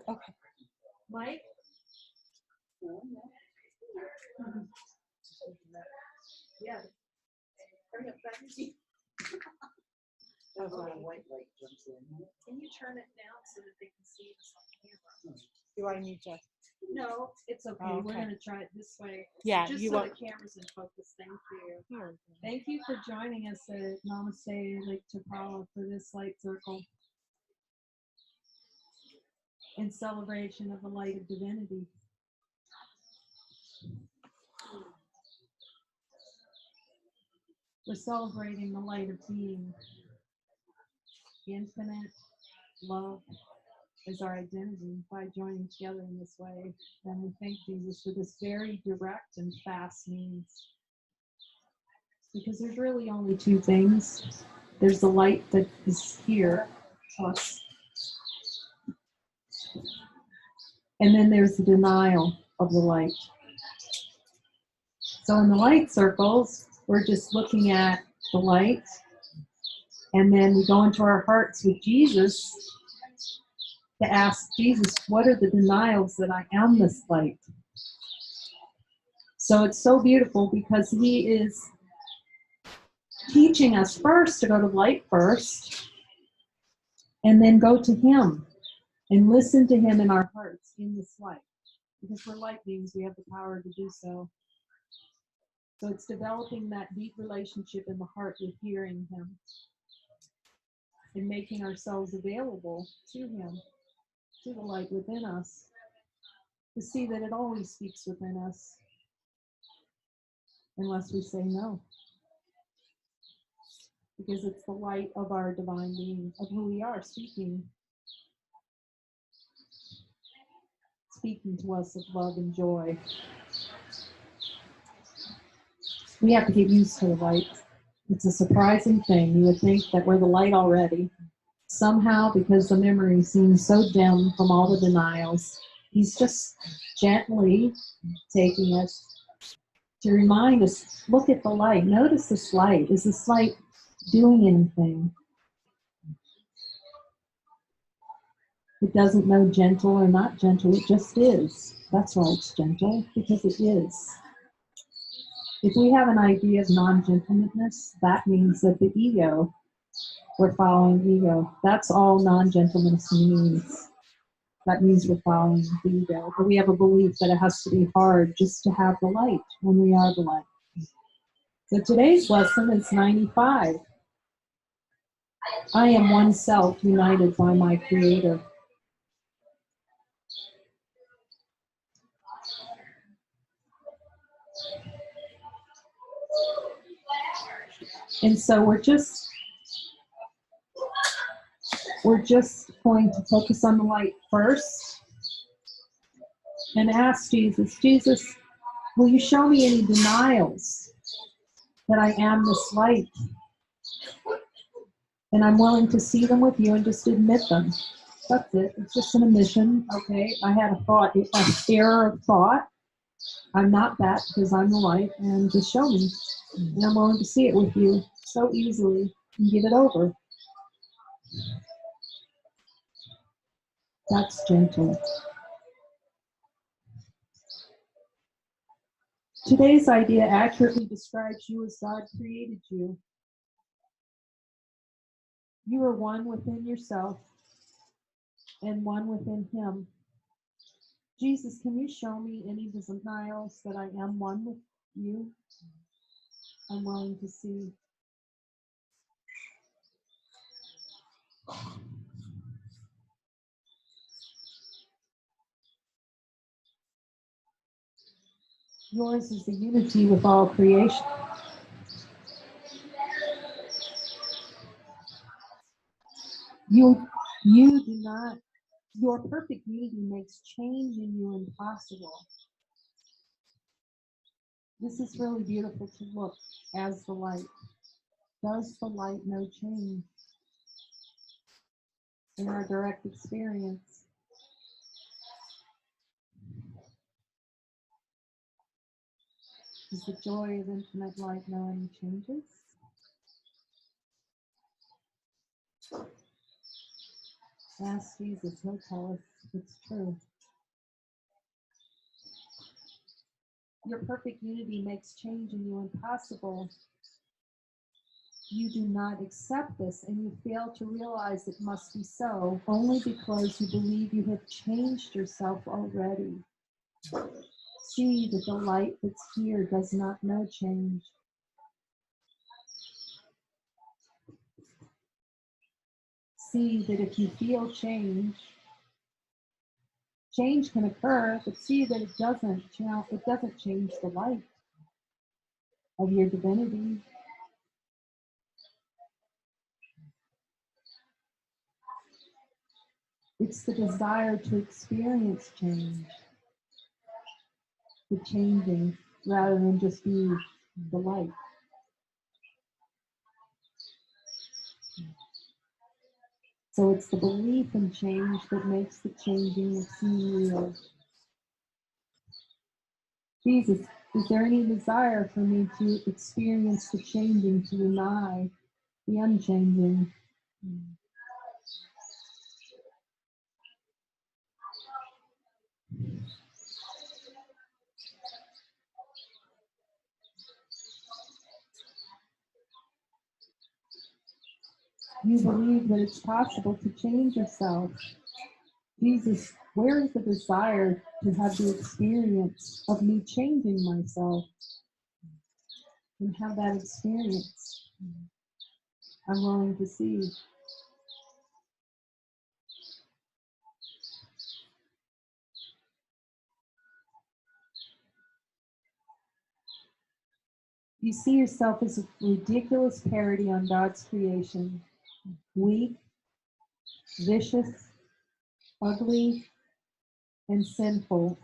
Okay. Mike? Yeah. Hurry up, back. That's when a white light jumps in. Can you turn it down so that they can see us on camera? Do I need to? No, it's okay. Oh, We're okay. going to try it this way. Yeah, Just you so want. the camera's in focus. Thank you. Here. Thank you for joining us at Namaste Lake Chapala for this light circle in celebration of the light of divinity. We're celebrating the light of being. Infinite love is our identity by joining together in this way. And we thank Jesus for this very direct and fast means. Because there's really only two things. There's the light that is here, us. And then there's the denial of the light. So in the light circles, we're just looking at the light. And then we go into our hearts with Jesus to ask Jesus, what are the denials that I am this light? So it's so beautiful because he is teaching us first to go to light first, and then go to him and listen to him in our hearts in this light. Because we're light beings, we have the power to do so. So it's developing that deep relationship in the heart with hearing him and making ourselves available to him, to the light within us, to see that it always speaks within us, unless we say no. Because it's the light of our divine being, of who we are, speaking to us of love and joy. We have to get used to the light. It's a surprising thing. You would think that we're the light already. Somehow, because the memory seems so dim from all the denials, he's just gently taking us to remind us, look at the light. Notice this light. Is this light doing anything? It doesn't know gentle or not gentle. It just is. That's why it's gentle, because it is. If we have an idea of non-gentleness, that means that the ego, we're following ego. That's all non-gentleness means. That means we're following the ego. But we have a belief that it has to be hard just to have the light when we are the light. So today's lesson is 95. I am one self united by my Creator. And so we're just going to focus on the light first and ask Jesus, Jesus, will you show me any denials that I am this light? And I'm willing to see them with you and just admit them. That's it. It's just an admission. Okay, I had a thought, an error of thought. I'm not that because I'm the light, and just show me. And I'm willing to see it with you so easily and give it over. That's gentle. Today's idea accurately describes you as God created you. You are one within yourself and one within Him. Jesus, can you show me any denials that I am one with you? I'm willing to see. Yours is the unity with all creation. You do not, your perfect unity makes change in you impossible. This is really beautiful to look as the light. Does the light know change in our direct experience? Does the joy of infinite light know any changes? Ask Jesus, he'll tell us it's true. Your perfect unity makes change in you impossible. You do not accept this, and you fail to realize it must be so, only because you believe you have changed yourself already. See that the light that's here does not know change. See that if you feel change, change can occur, but see that it doesn't change the light of your divinity. It's the desire to experience change, the changing, rather than just be the light. So it's the belief in change that makes the changing seem real. Jesus, is there any desire for me to experience the changing, to deny the unchanging? You believe that it's possible to change yourself. Jesus, where is the desire to have the experience of me changing myself and have that experience? I'm willing to see. You see yourself as a ridiculous parody on God's creation, weak, vicious, ugly, and sinful,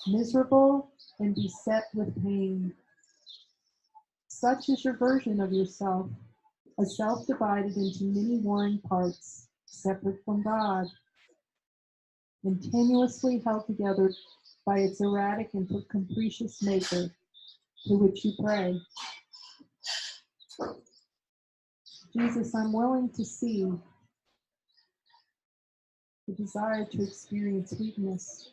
miserable, and beset with pain. Such is your version of yourself, a self divided into many warring parts, separate from God, and tenuously held together by its erratic and capricious maker, to which you pray. Jesus, I'm willing to see the desire to experience weakness.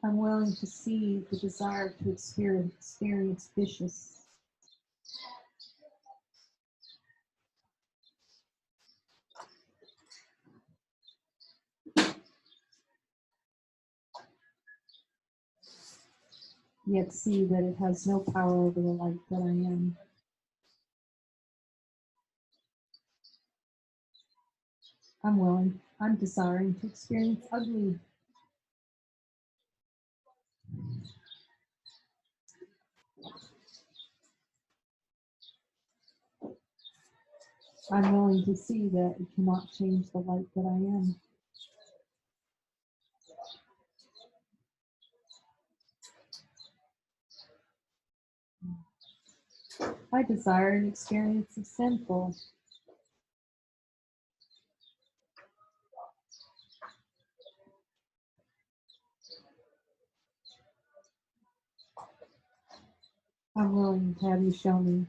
I'm willing to see the desire to experience vicious. Yet see that it has no power over the light that I am. I'm desiring to experience ugly. I'm willing to see that it cannot change the light that I am. I desire an experience of sinful. I'm willing to have you show me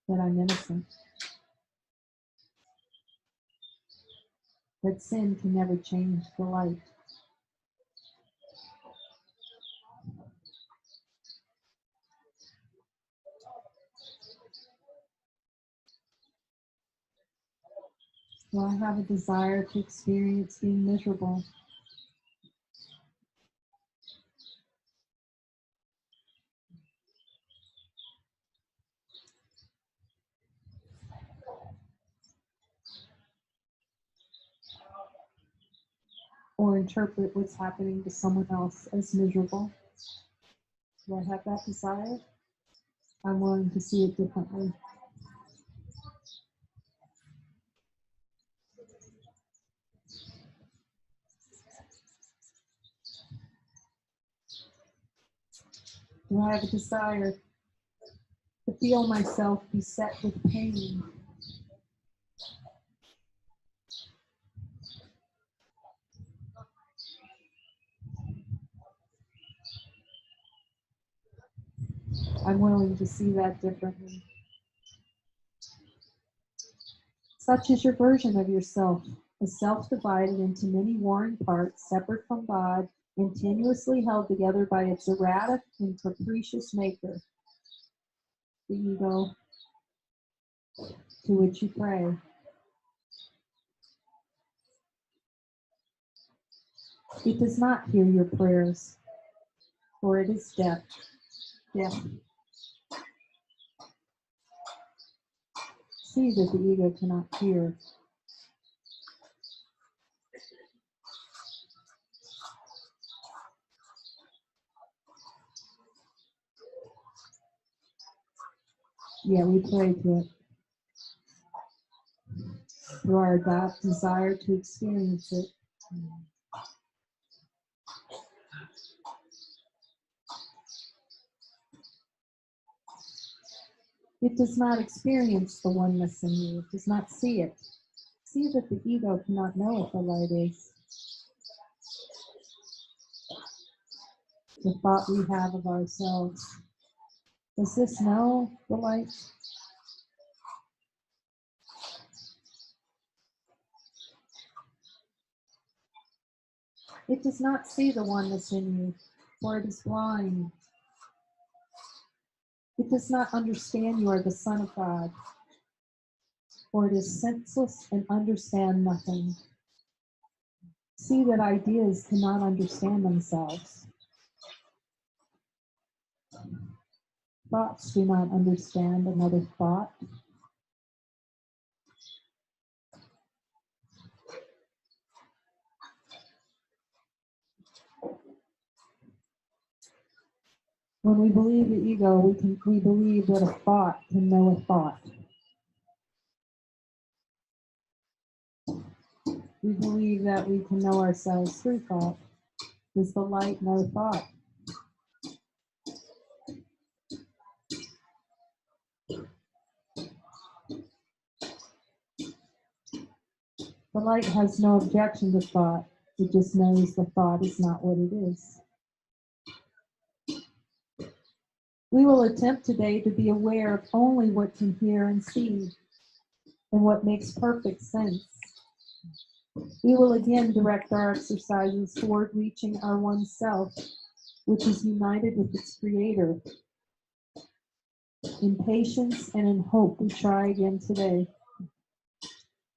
that I'm innocent, that sin can never change the light. Do I have a desire to experience being miserable? Or interpret what's happening to someone else as miserable? Do I have that desire? I'm willing to see it differently. Do I have a desire to feel myself beset with pain. I'm willing to see that differently. Such is your version of yourself, a self divided into many warring parts, separate from God, and tenuously held together by its erratic and capricious maker, the ego, to which you pray. It does not hear your prayers, for it is deaf. See that the ego cannot hear. Yeah, we pray to it through our desire to experience it. It does not experience the oneness in you. It does not see it. See that the ego cannot know what the light is. The thought we have of ourselves. Does this know the light? It does not see the oneness in you, for it is blind. It does not understand you are the Son of God, for it is senseless and understand nothing. See that ideas cannot understand themselves. Thoughts do not understand another thought. When we believe the ego, we believe that a thought can know a thought. We believe that we can know ourselves through thought. Does the light know thought? The light has no objection to thought. It just knows the thought is not what it is. We will attempt today to be aware of only what can hear and see, and what makes perfect sense. We will again direct our exercises toward reaching our one self, which is united with its creator. In patience and in hope, we try again today.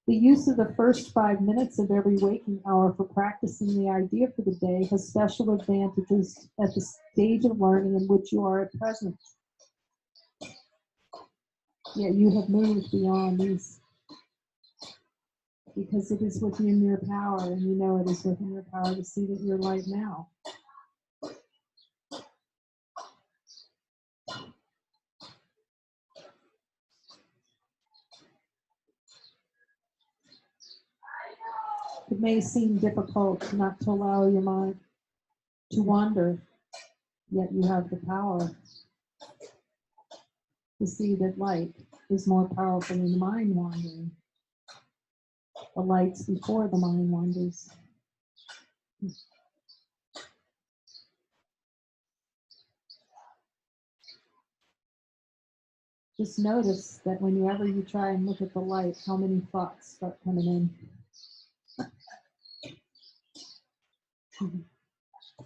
The use of the first 5 minutes of every waking hour for practicing the idea for the day has special advantages at the stage of learning in which you are at present. Yet you have moved beyond these, because it is within your power, and you know it is within your power to see that you're light now. It may seem difficult not to allow your mind to wander, yet you have the power to see that light is more powerful than the mind wandering. The light's before the mind wanders. Just notice that whenever you try and look at the light, how many thoughts start coming in.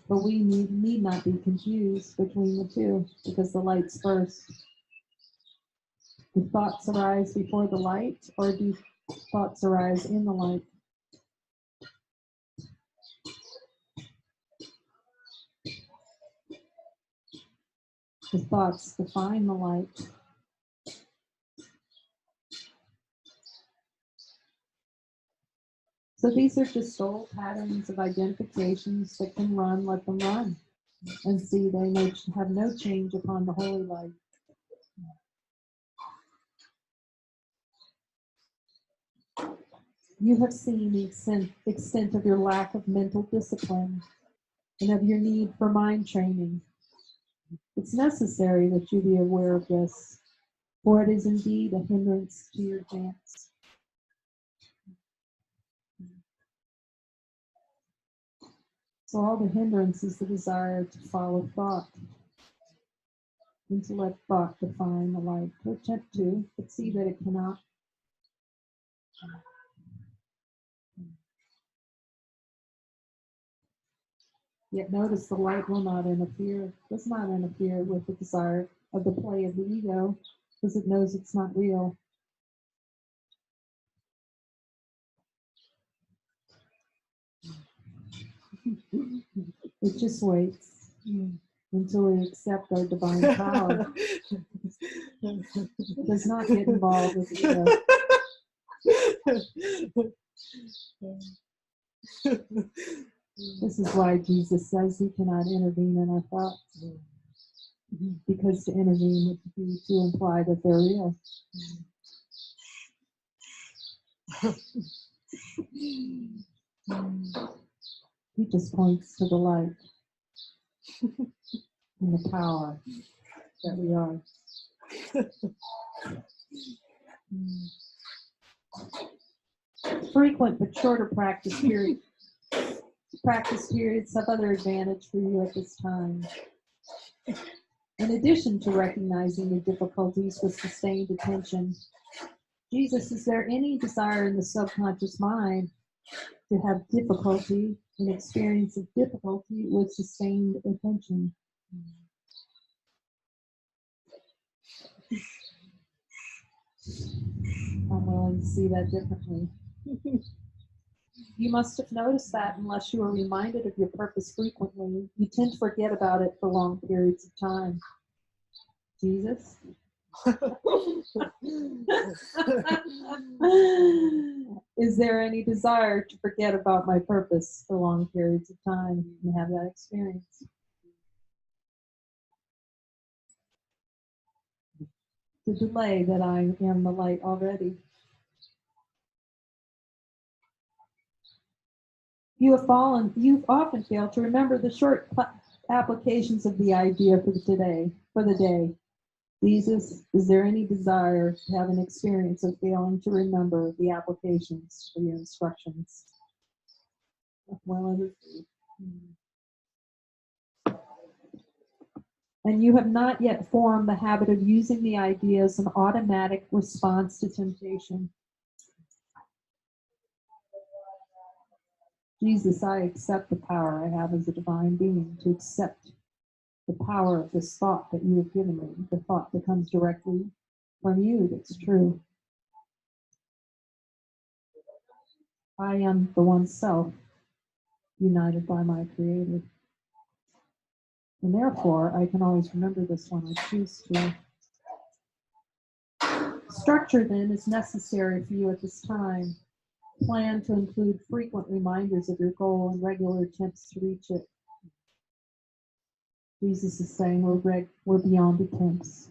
But we need not be confused between the two, because the light's first. Do thoughts arise before the light, or do thoughts arise in the light? The thoughts define the light. So these are just old patterns of identifications that can run, let them run, and see they may have no change upon the holy light. You have seen the extent of your lack of mental discipline and of your need for mind training. It's necessary that you be aware of this. For it is indeed a hindrance to your advance. So all the hindrance is the desire to follow thought, and to let thought define the light, to attempt to, but see that it cannot. Yet notice the light will not interfere, does not interfere with the desire of the play of the ego, because it knows it's not real. It just waits until we accept our divine power. It does not get involved with the ego. This is why Jesus says he cannot intervene in our thoughts. Because to intervene would be to imply that they're real. He just points to the light and the power that we are. Frequent but shorter practice periods have other advantage for you at this time. In addition to recognizing the difficulties with sustained attention, Jesus, is there any desire in the subconscious mind to have difficulty, an experience of difficulty with sustained attention? I'm willing to see that differently. You must have noticed that unless you are reminded of your purpose frequently, you tend to forget about it for long periods of time. Jesus? Is there any desire to forget about my purpose for long periods of time and have that experience? To delay that I am the light already. You've often failed to remember the short applications of the idea for the day. Jesus, is there any desire to have an experience of failing to remember the applications for your instructions? Well, and you have not yet formed the habit of using the idea as an automatic response to temptation. Jesus, I accept the power I have as a divine being to accept the power of this thought that you have given me, the thought that comes directly from you that's true. I am the one self, united by my Creator. And therefore, I can always remember this when I choose to. Structure, then, is necessary for you at this time. Plan to include frequent reminders of your goal and regular attempts to reach it. Jesus is saying we're beyond attempts.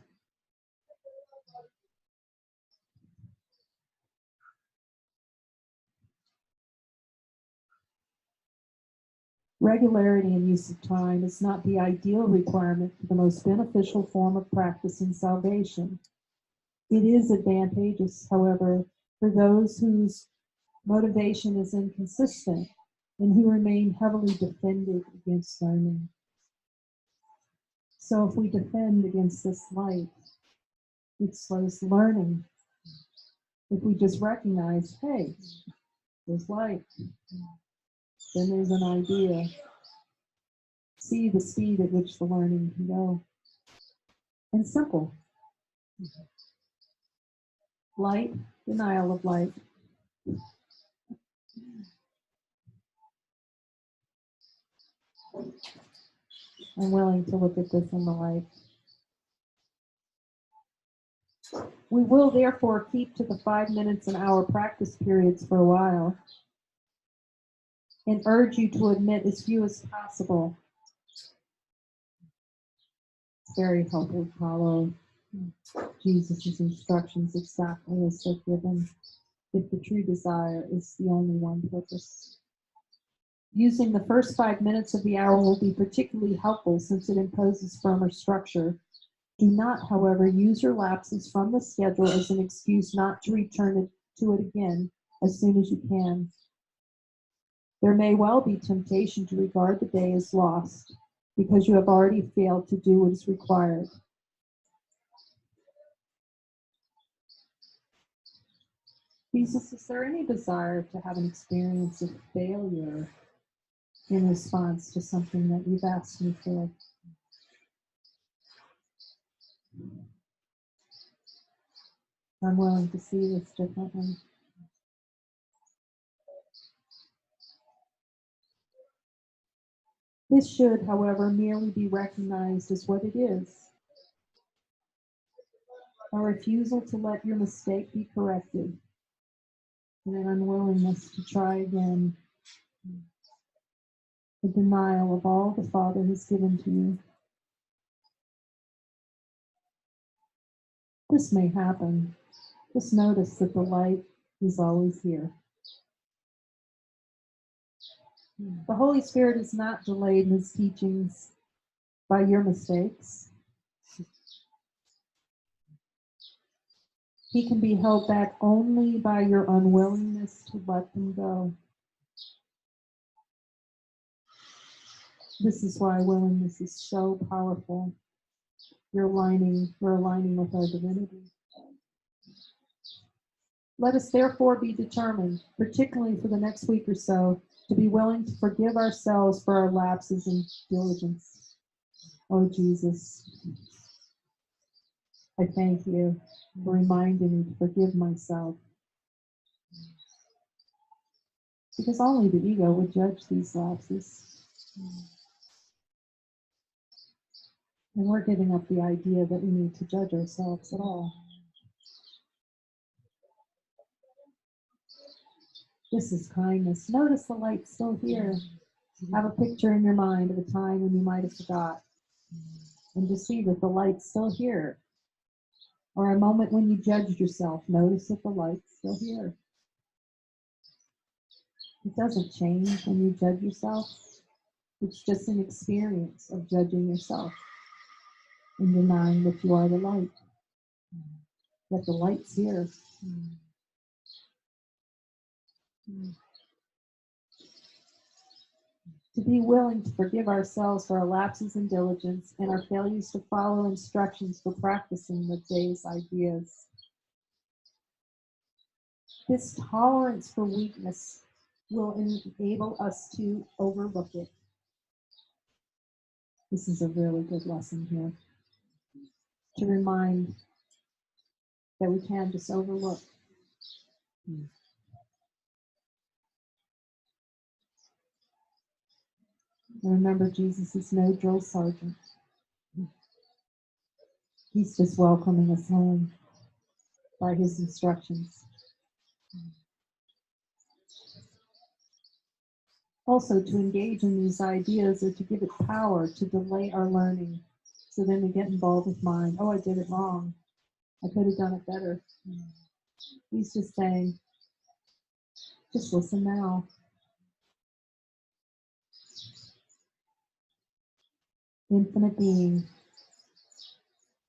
Regularity in use of time is not the ideal requirement for the most beneficial form of practice in salvation. It is advantageous, however, for those whose motivation is inconsistent and who remain heavily defended against learning. So if we defend against this light, it slows learning. If we just recognize, hey, there's light, then there's an idea. See the speed at which the learning can go. And simple. Light, denial of light. I'm willing to look at this in the light. We will therefore keep to the 5 minutes an hour practice periods for a while and urge you to admit as few as possible. It's very helpful to follow Jesus' instructions exactly as they're given if the true desire is the only one purpose. Using the first 5 minutes of the hour will be particularly helpful since it imposes firmer structure Do not, however, use your lapses from the schedule as an excuse not to return to it again as soon as you can. There may well be temptation to regard the day as lost because you have already failed to do what is required. Jesus, is there any desire to have an experience of failure in response to something that you've asked me for? I'm willing to see this differently. This should, however, merely be recognized as what it is: a refusal to let your mistake be corrected, and an unwillingness to try again, the denial of all the Father has given to you. This may happen. Just notice that the light is always here. The Holy Spirit is not delayed in his teachings by your mistakes. He can be held back only by your unwillingness to let them go. This is why willingness is so powerful. We're aligning with our divinity. Let us therefore be determined, particularly for the next week or so, to be willing to forgive ourselves for our lapses in diligence. Oh, Jesus, I thank you for reminding me to forgive myself. Because only the ego would judge these lapses. And we're giving up the idea that we need to judge ourselves at all. This is kindness. Notice the light's still here. Have a picture in your mind of a time when you might have forgot. And to see that the light's still here. Or a moment when you judged yourself. Notice that the light's still here. It doesn't change when you judge yourself. It's just an experience of judging yourself and denying that you are the light. That the light's here. To be willing to forgive ourselves for our lapses in diligence and our failures to follow instructions for practicing the day's ideas. This tolerance for weakness will enable us to overlook it. This is a really good lesson here. To remind that we can just overlook. And remember, Jesus is no drill sergeant. He's just welcoming us home by his instructions. Also, to engage in these ideas or to give it power to delay our learning. So then we get involved with mind. Oh, I did it wrong. I could have done it better. He's just saying, just listen now. Infinite being,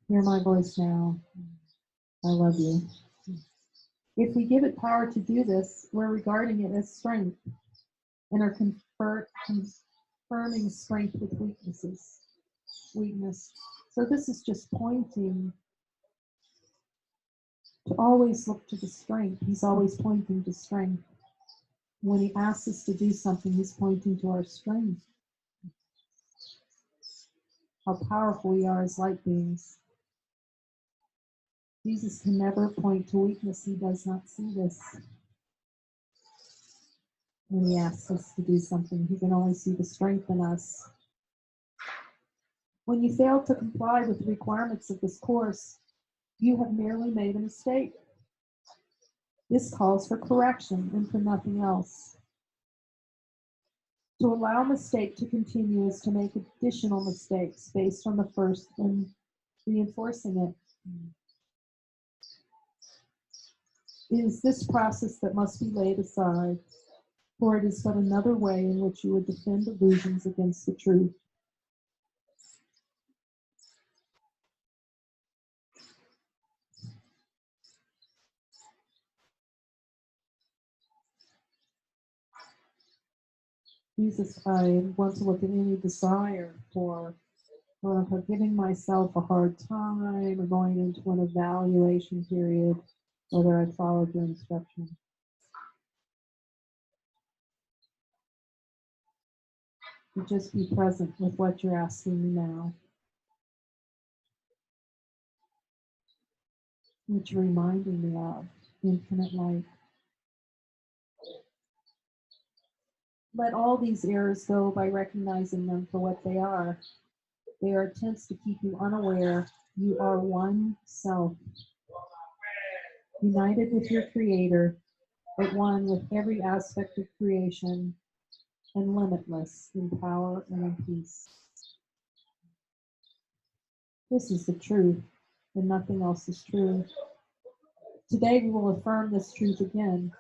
hear my voice now. I love you. If we give it power to do this, we're regarding it as strength and are confirming strength with weakness. So this is just pointing to always look to the strength. He's always pointing to strength. When he asks us to do something, he's pointing to our strength. How powerful we are as light beings. Jesus can never point to weakness. He does not see this. When he asks us to do something, he can only see the strength in us. When you fail to comply with the requirements of this course, you have merely made a mistake. This calls for correction and for nothing else. To allow a mistake to continue is to make additional mistakes based on the first and reinforcing it. It is this process that must be laid aside, for it is but another way in which you would defend illusions against the truth. Jesus, I want to look at any desire for giving myself a hard time or going into an evaluation period, whether I followed your instruction. And just be present with what you're asking me now, which you're reminding me of, infinite light. Let all these errors go by recognizing them for what they are. They are attempts to keep you unaware you are one self, united with your Creator, at one with every aspect of creation, and limitless in power and in peace. This is the truth, and nothing else is true. Today we will affirm this truth again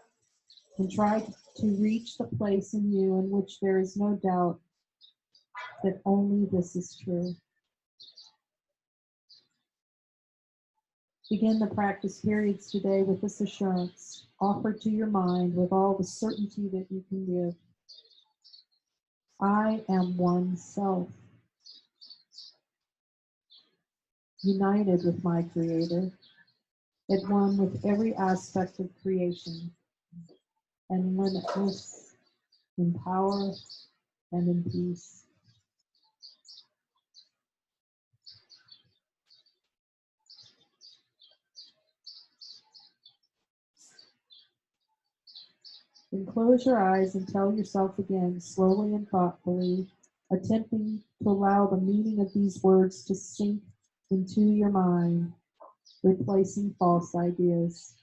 and try to reach the place in you in which there is no doubt that only this is true. Begin the practice periods today with this assurance, offered to your mind with all the certainty that you can give. I am one self, united with my Creator, at one with every aspect of creation, and limitless in power and in peace. Then close your eyes and tell yourself again, slowly and thoughtfully, attempting to allow the meaning of these words to sink into your mind, replacing false ideas.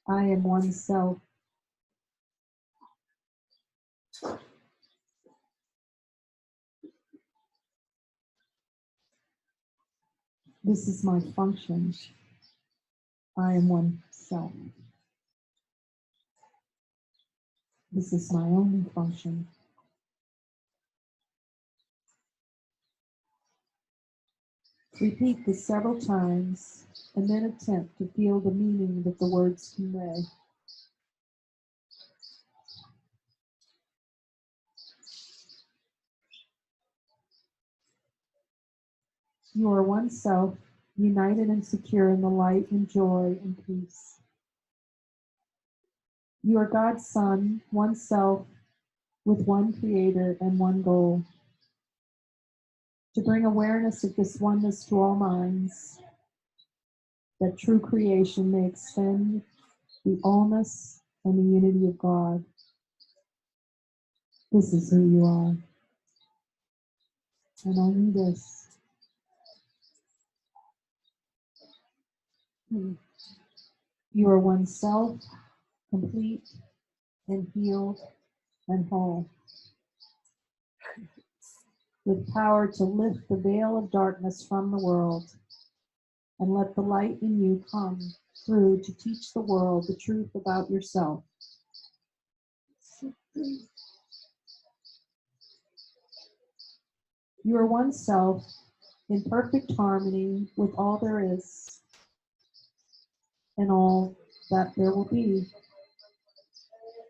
I am one self. This is my function. I am one self. This is my only function. Repeat this several times and then attempt to feel the meaning that the words convey. You are one self, united and secure in the light and joy and peace. You are God's Son, one self, with one Creator and one goal. To bring awareness of this oneness to all minds, that true creation may extend the allness and the unity of God. This is who you are, and only this. You are one self, complete and healed and whole, with power to lift the veil of darkness from the world and let the light in you come through to teach the world the truth about yourself. You are one self in perfect harmony with all there is and all that there will be.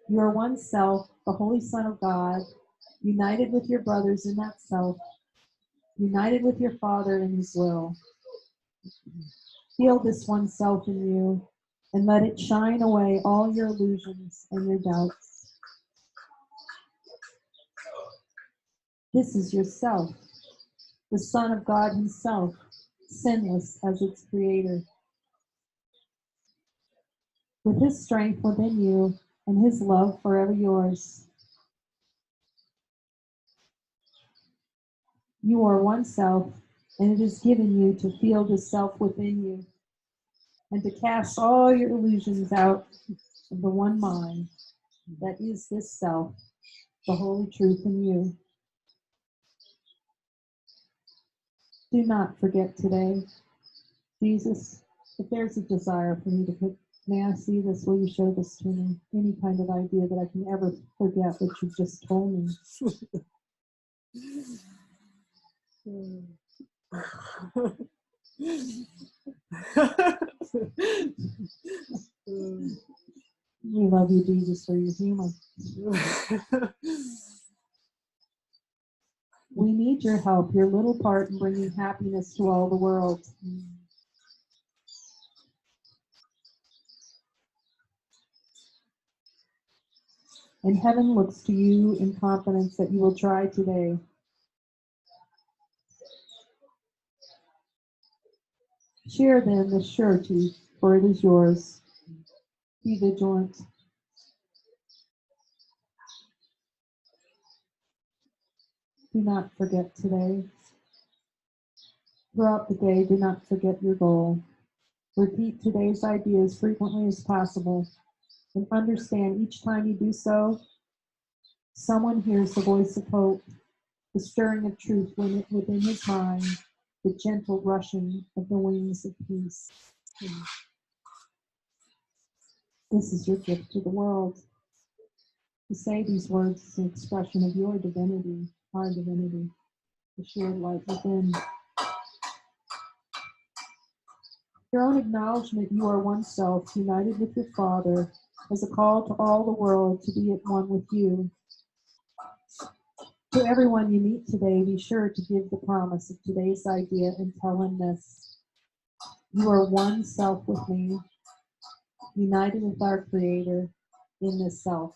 You are one self, the Holy Son of God, united with your brothers in that self, united with your Father in His will. Feel this one self in you and let it shine away all your illusions and your doubts. This is yourself, the Son of God Himself, sinless as its creator. With His strength within you and His love forever yours, you are one self, and it is given you to feel the self within you and to cast all your illusions out of the one mind that is this self, the holy truth in you. Do not forget today, Jesus, if there's a desire for me to put, may I see this, will you show this to me? Any kind of idea that I can ever forget what you just told me. We love you, Jesus, for your humor. We need your help, your little part in bringing happiness to all the world. And heaven looks to you in confidence that you will try today. Share then the surety, for it is yours. Be vigilant. Do not forget today. Throughout the day, do not forget your goal. Repeat today's idea as frequently as possible, and understand each time you do so, someone hears the voice of hope, the stirring of truth within his mind, the gentle rushing of the wings of peace. This is your gift to the world. To say these words is an expression of your divinity, our divinity, the shared light within. Your own acknowledgement you are one self, united with your Father, as a call to all the world to be at one with you. To everyone you meet today, be sure to give the promise of today's idea and tell him this. You are one self with me, united with our Creator in this self.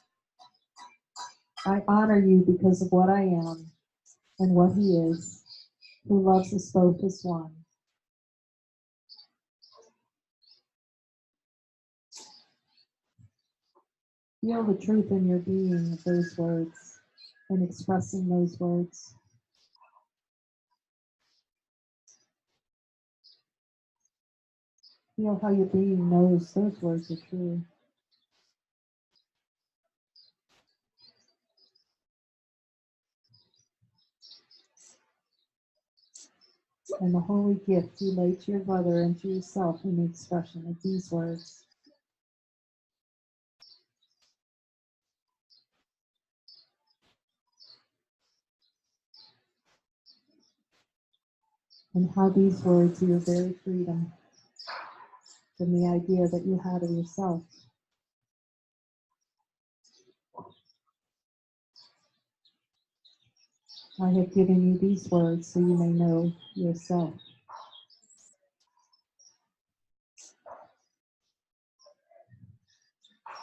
I honor you because of what I am and what He is, who loves us both as one. Feel the truth in your being of those words and expressing those words. Feel how your being knows those words are true. And the holy gift you lay to your brother and to yourself in the expression of these words. And how these words are your very freedom from the idea that you had of yourself. I have given you these words so you may know yourself.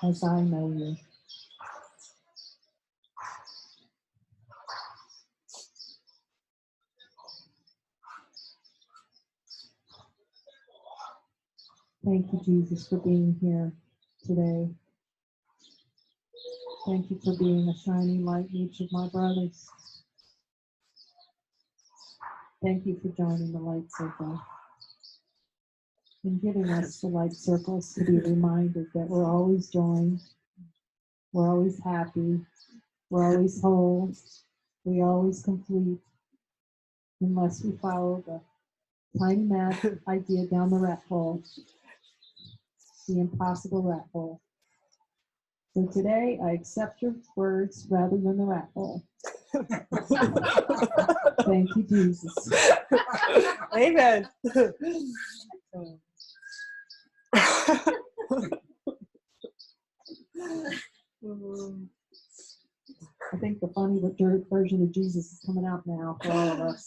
As I know you. Thank you, Jesus, for being here today. Thank you for being a shining light in each of my brothers. Thank you for joining the light circle and giving us the light circles to be reminded that we're always joined, we're always happy, we're always whole, we always complete, unless we follow the tiny mad idea down the rat hole, the impossible rat hole. So today, I accept your words rather than the rat hole. Thank you, Jesus. Amen. I think the funny but dirt version of Jesus is coming out now for all of us.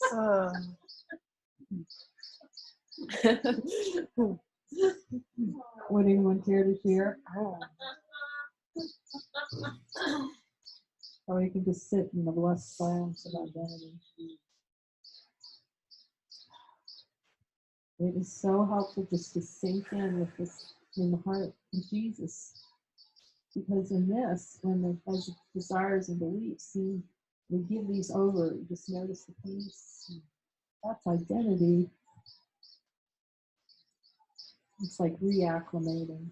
Would anyone care to share? Or you can just sit in the blessed silence of identity. It is so helpful just to sink in with this in the heart of Jesus. Because in this, when those desires and beliefs, we give these over, you just notice the peace. That's identity. It's like reacclimating.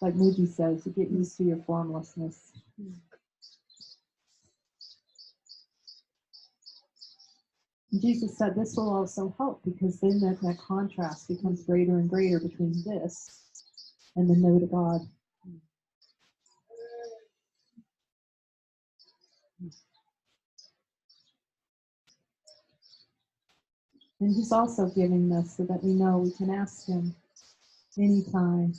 Like Muji says, you get used to your formlessness. Jesus said this will also help because then that contrast becomes greater and greater between this and the no to God. And He's also giving this so that we know we can ask Him anytime.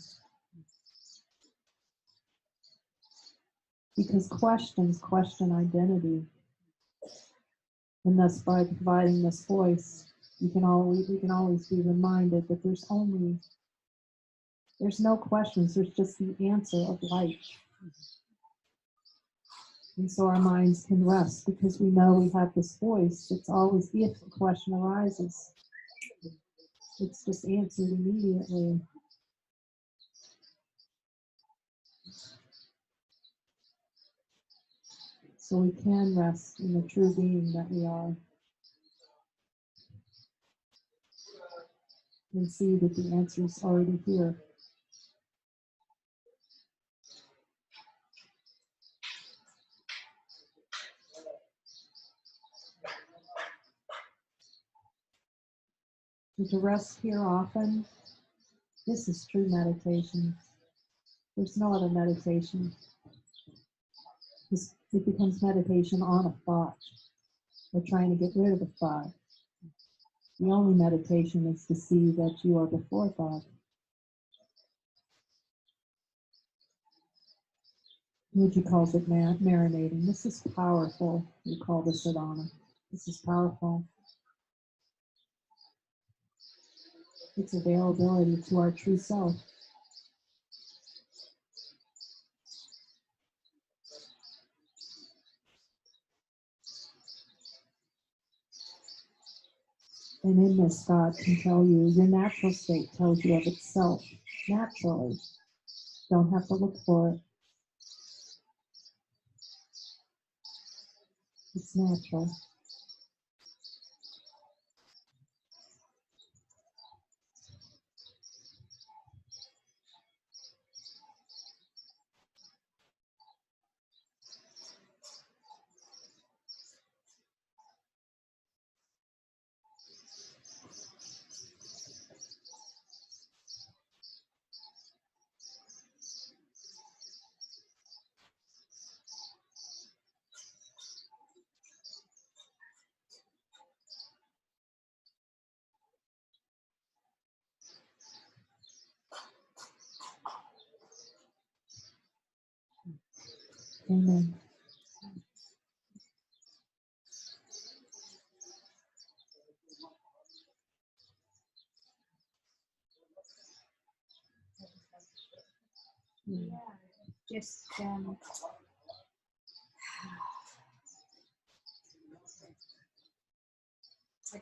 Because questions question identity. And thus, by providing this voice, we can always be reminded that there's no questions, there's just the answer of life. And so our minds can rest because we know we have this voice. It's always, if a question arises, it's just answered immediately. So we can rest in the true being that we are and see that the answer is already here. And to rest here often, this is true meditation. There's no other meditation. It becomes meditation on a thought. We're trying to get rid of a thought. The only meditation is to see that you are before thought. Muji calls it marinating. This is powerful. We call this sadhana. This is powerful. It's availability to our true self. And in this, God can tell you, your natural state tells you of itself, naturally. Don't have to look for it. It's natural. Amen. Yeah, just I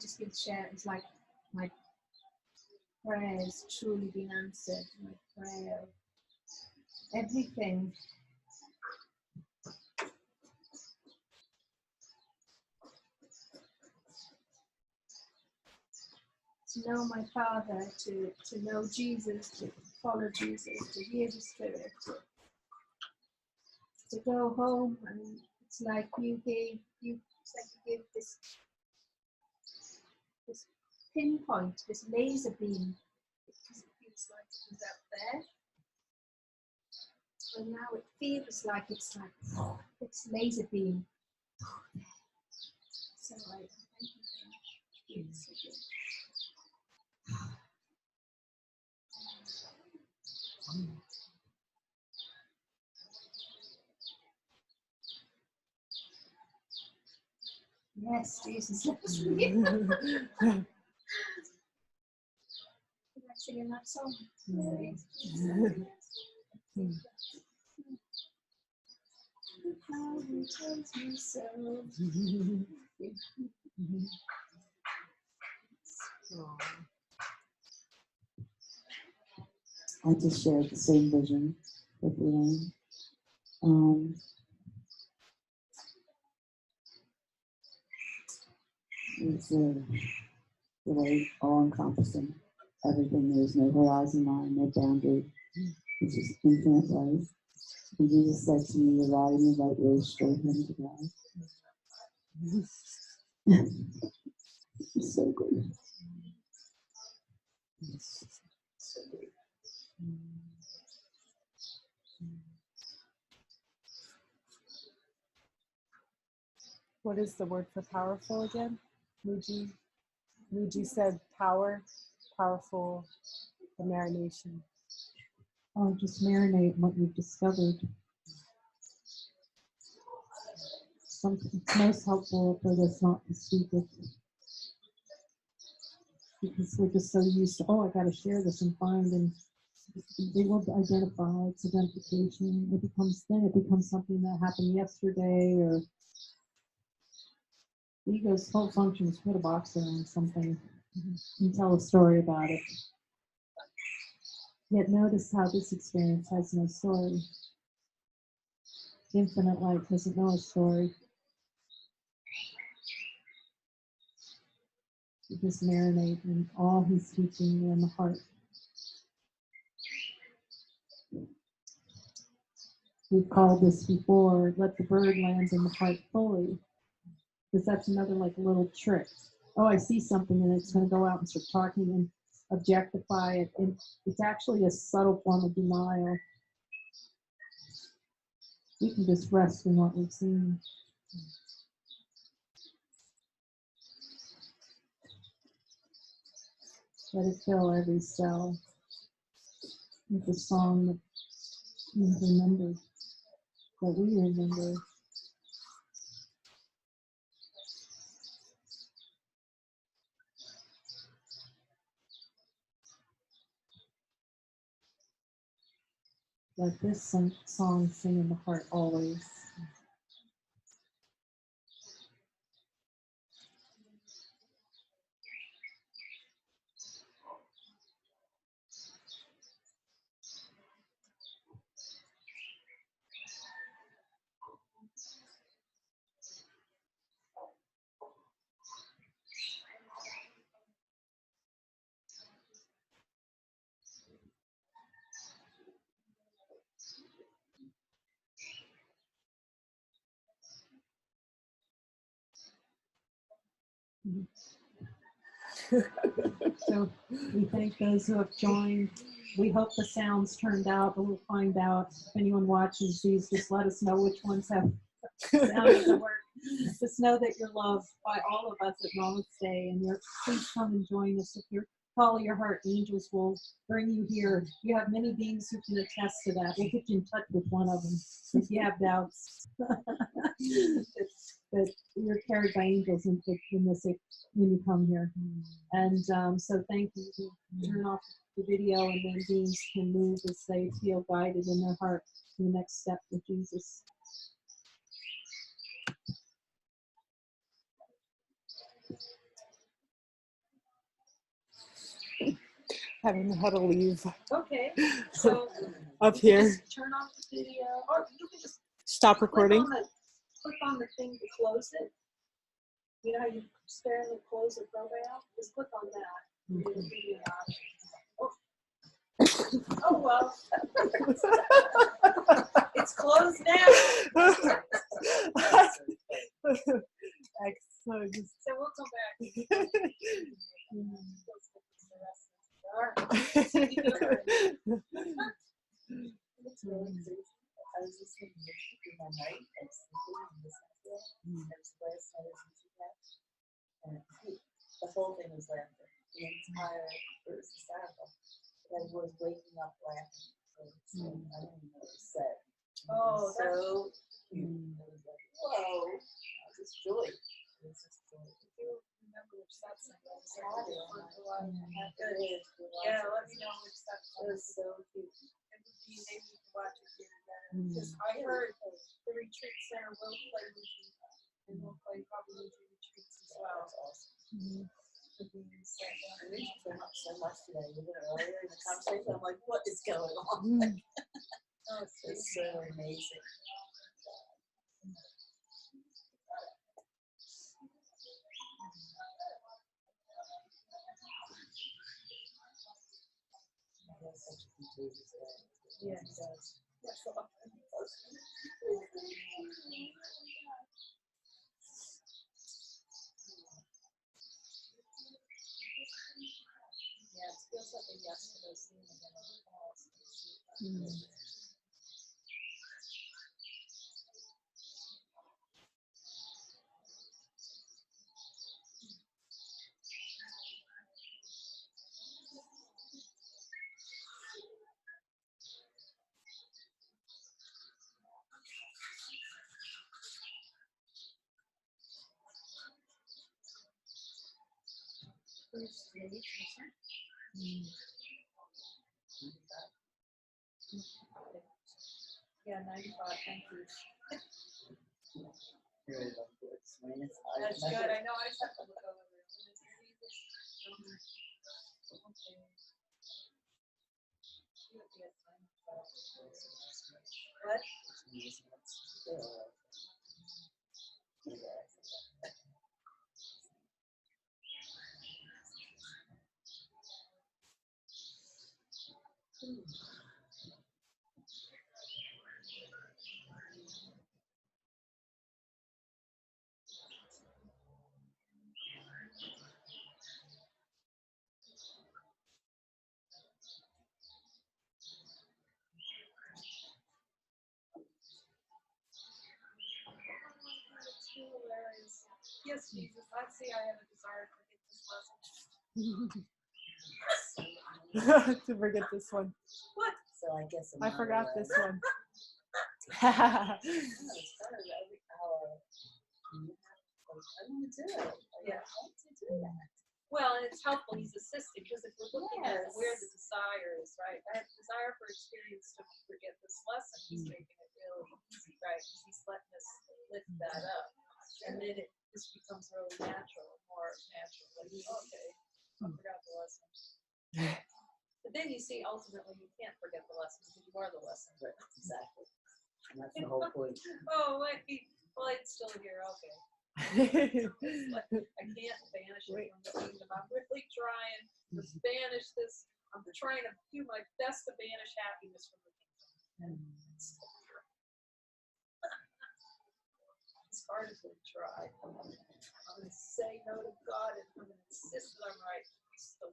just feel share. It's like my prayer is truly being answered. My prayer, everything. To know my Father, to know Jesus, to follow Jesus, to hear the Spirit, to go home, and it's like you gave this pinpoint, this laser beam, because it feels like it was up there, and now it feels like it's laser beam. So I thank you for that. It's so good. Yes, Jesus loves me. Am I singing that song? Yes. How he tells me so. I just shared the same vision with Elaine. It's really all-encompassing. Everything. There's no horizon line, no boundary. It's just infinite life. And Jesus said to me, "You're riding the right way, straight home to God." It's so good. So good. What is the word for powerful again? Muji said power, powerful, the marination. Oh, just marinate in what you've discovered. it's most helpful for us not to speak it. Because we're just so used to, oh, I got to share this and find, and they will identify, it's identification. It becomes something that happened yesterday, or the ego's whole function is put a box around something and tell a story about it. Yet notice how this experience has no story. Infinite light doesn't know a story. You just marinate in all he's teaching you in the heart. We've called this before, let the bird land in the heart fully. Because that's another like little trick. Oh, I see something and it's going to go out and start talking and objectify it. And it's actually a subtle form of denial. We can just rest in what we've seen. Let it fill every cell with the song that you've remembered, that we remember. Let this song sing in the heart always. So we thank those who have joined. We hope the sounds turned out, but we'll find out. If anyone watches these, just let us know which ones have sounded to work. Just know that you're loved by all of us at Namaste, and please come and join us. If you're follow your heart, angels will bring you here. You have many beings who can attest to that. We'll get you in touch with one of them if you have doubts. that you're carried by angels in this when you come here. And so thank you. Turn off the video, and then beings can move as they feel guided in their heart to the next step with Jesus. I don't know how to leave. Okay, so Up here. Just turn off the video, or you can just Stop recording. Click on the thing to close it. You know how you sparingly close the program? Just click on that. Mm-hmm. It'll be oh well. It's closed now. Excellent. So we'll come back. All right. It's really crazy. I was listening to music in my night and sleeping and listening to it. There was last night as music match. And the whole thing was laughter. The entire, it was hysterical. I was waking up laughing. So I don't even know what it said. Oh, that's so cute. It was like, whoa, this is joy. This is joy. Remember which satsang that was. Yeah, let me know which satsang. It was so cute. Maybe you can watch it here again. Because I heard the retreat center will play with you, and we'll play probably with your retreats as well. That's awesome. I reached so much today. Even earlier in the conversation, I'm like, what is going on? Oh, it's so amazing. Yeah, it does. Yeah, it feels like a yesterday scene again. Yeah, 95. Thank you. That's good. I know. I just have to look over there. What? Yes, Jesus. I see. I have a desire to forget this lesson. To forget this one. What? So I guess I forgot this one. It's part of every hour. I want to do it. Yeah. I want to do that. Well, and it's helpful. He's assisting because if we're looking at Yes. where the desire is, right? I have desire for experience to forget this lesson. He's making it really easy, right? Because he's letting us lift that up, and then it just becomes really natural, more natural. Like, okay, I forgot the lesson. But then you see, ultimately, you can't forget the lesson because you are the lesson. Right, exactly. And that's the whole point. Oh, wait. Well, it's still here. Okay. I can't banish it from the kingdom. I'm really trying to banish this. I'm trying to do my best to banish happiness from the kingdom. As hard as we try, I'm going to say no to God and I'm going to insist that I'm right. I'm still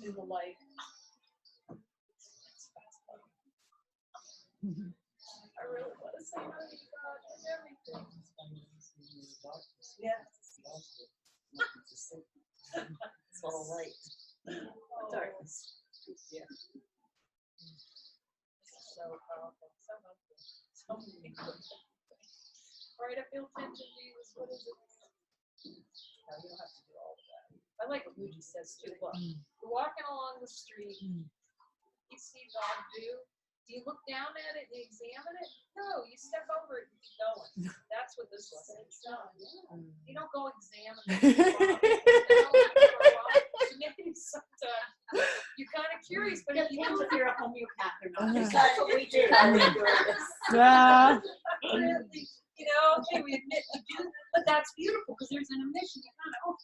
in the light. I really want to say no to God and everything. Yeah. It's all light. Darkness. Yeah. So powerful. So helpful. So many good. All right, I feel tension, Jesus. What is it? No, you don't have to do all of that. I like what Muji says too. Look, you're walking along the street. You see dog do. Do you look down at it and examine it? No, you step over it and keep going. That's what this lesson is. You don't go examine it. Maybe sometimes you're kind of curious, but if you do it, you're a homeopath or not. That's what we do. Yeah. really, you know, okay, we admit we do, but that's beautiful because there's an admission. You kind of,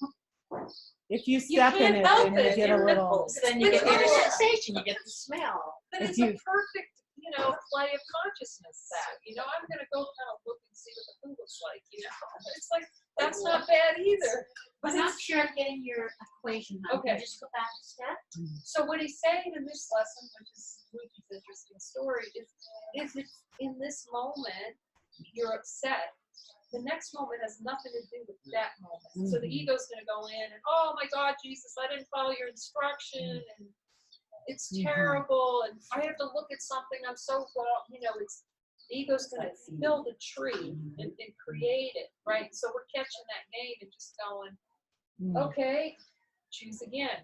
If you step in can't it, help then you it. get a little. So then you get the sensation, you get the smell. but If it's you- a perfect, you know, play of consciousness that, you know, I'm going to go kind of look and see what the food looks like, you know. It's like, that's not bad either. But I'm not it's, sure I'm getting your equation. Now. Okay. Can you just go back a step? so what he's saying in this lesson, which is Luigi's interesting story, is if it's in this moment you're upset, the next moment has nothing to do with that moment. So the ego's going to go in and, oh my God, Jesus, I didn't follow your instruction, and it's terrible, and I have to look at something, I'm so wrong. You know, it's the ego's going to build a tree and create it, right? So we're catching that game and just going, okay, choose again.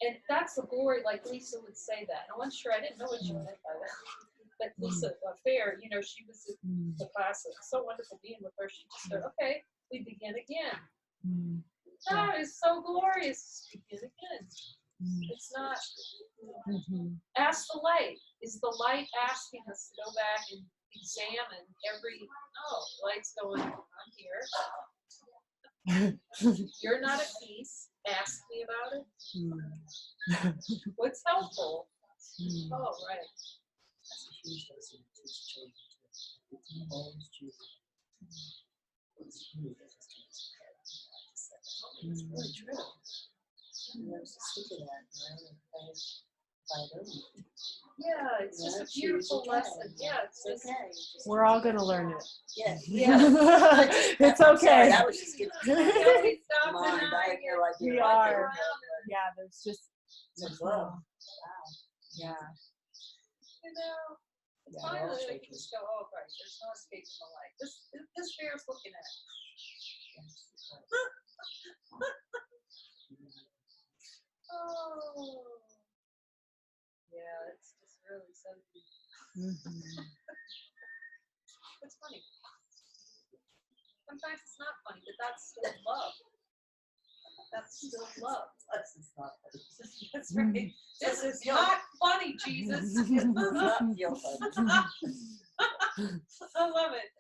And that's the glory, like Lisa would say that. I'm unsure, I didn't know what she meant by that. But Lisa Fair, you know, she was in the class. It was so wonderful being with her. She just said, okay, we begin again. That is so glorious. Begin again. It's not, ask the light. Is the light asking us to go back and examine every, no, light's going, I'm here. You're not at peace. Ask me about it. What's helpful? Oh, right. It's really true. And I was just thinking that, Yeah, it's just a beautiful lesson. Yeah, it's just, okay. We're all gonna learn it. Yes. It's I'm sorry, okay. that was just good. nobody stopped Mind, I had no idea. We what are. they were. Yeah, there's just. As well. Wow. Yeah. you know, Yeah, finally all we can just go, oh, right, there's no escape from the light. This fear is looking at it. Oh. Yeah, it's just really so deep. It's funny. Sometimes it's not funny, but that's still love. That's still love. That's just not. That's right. This is not funny, Jesus. Not feel funny. I love it.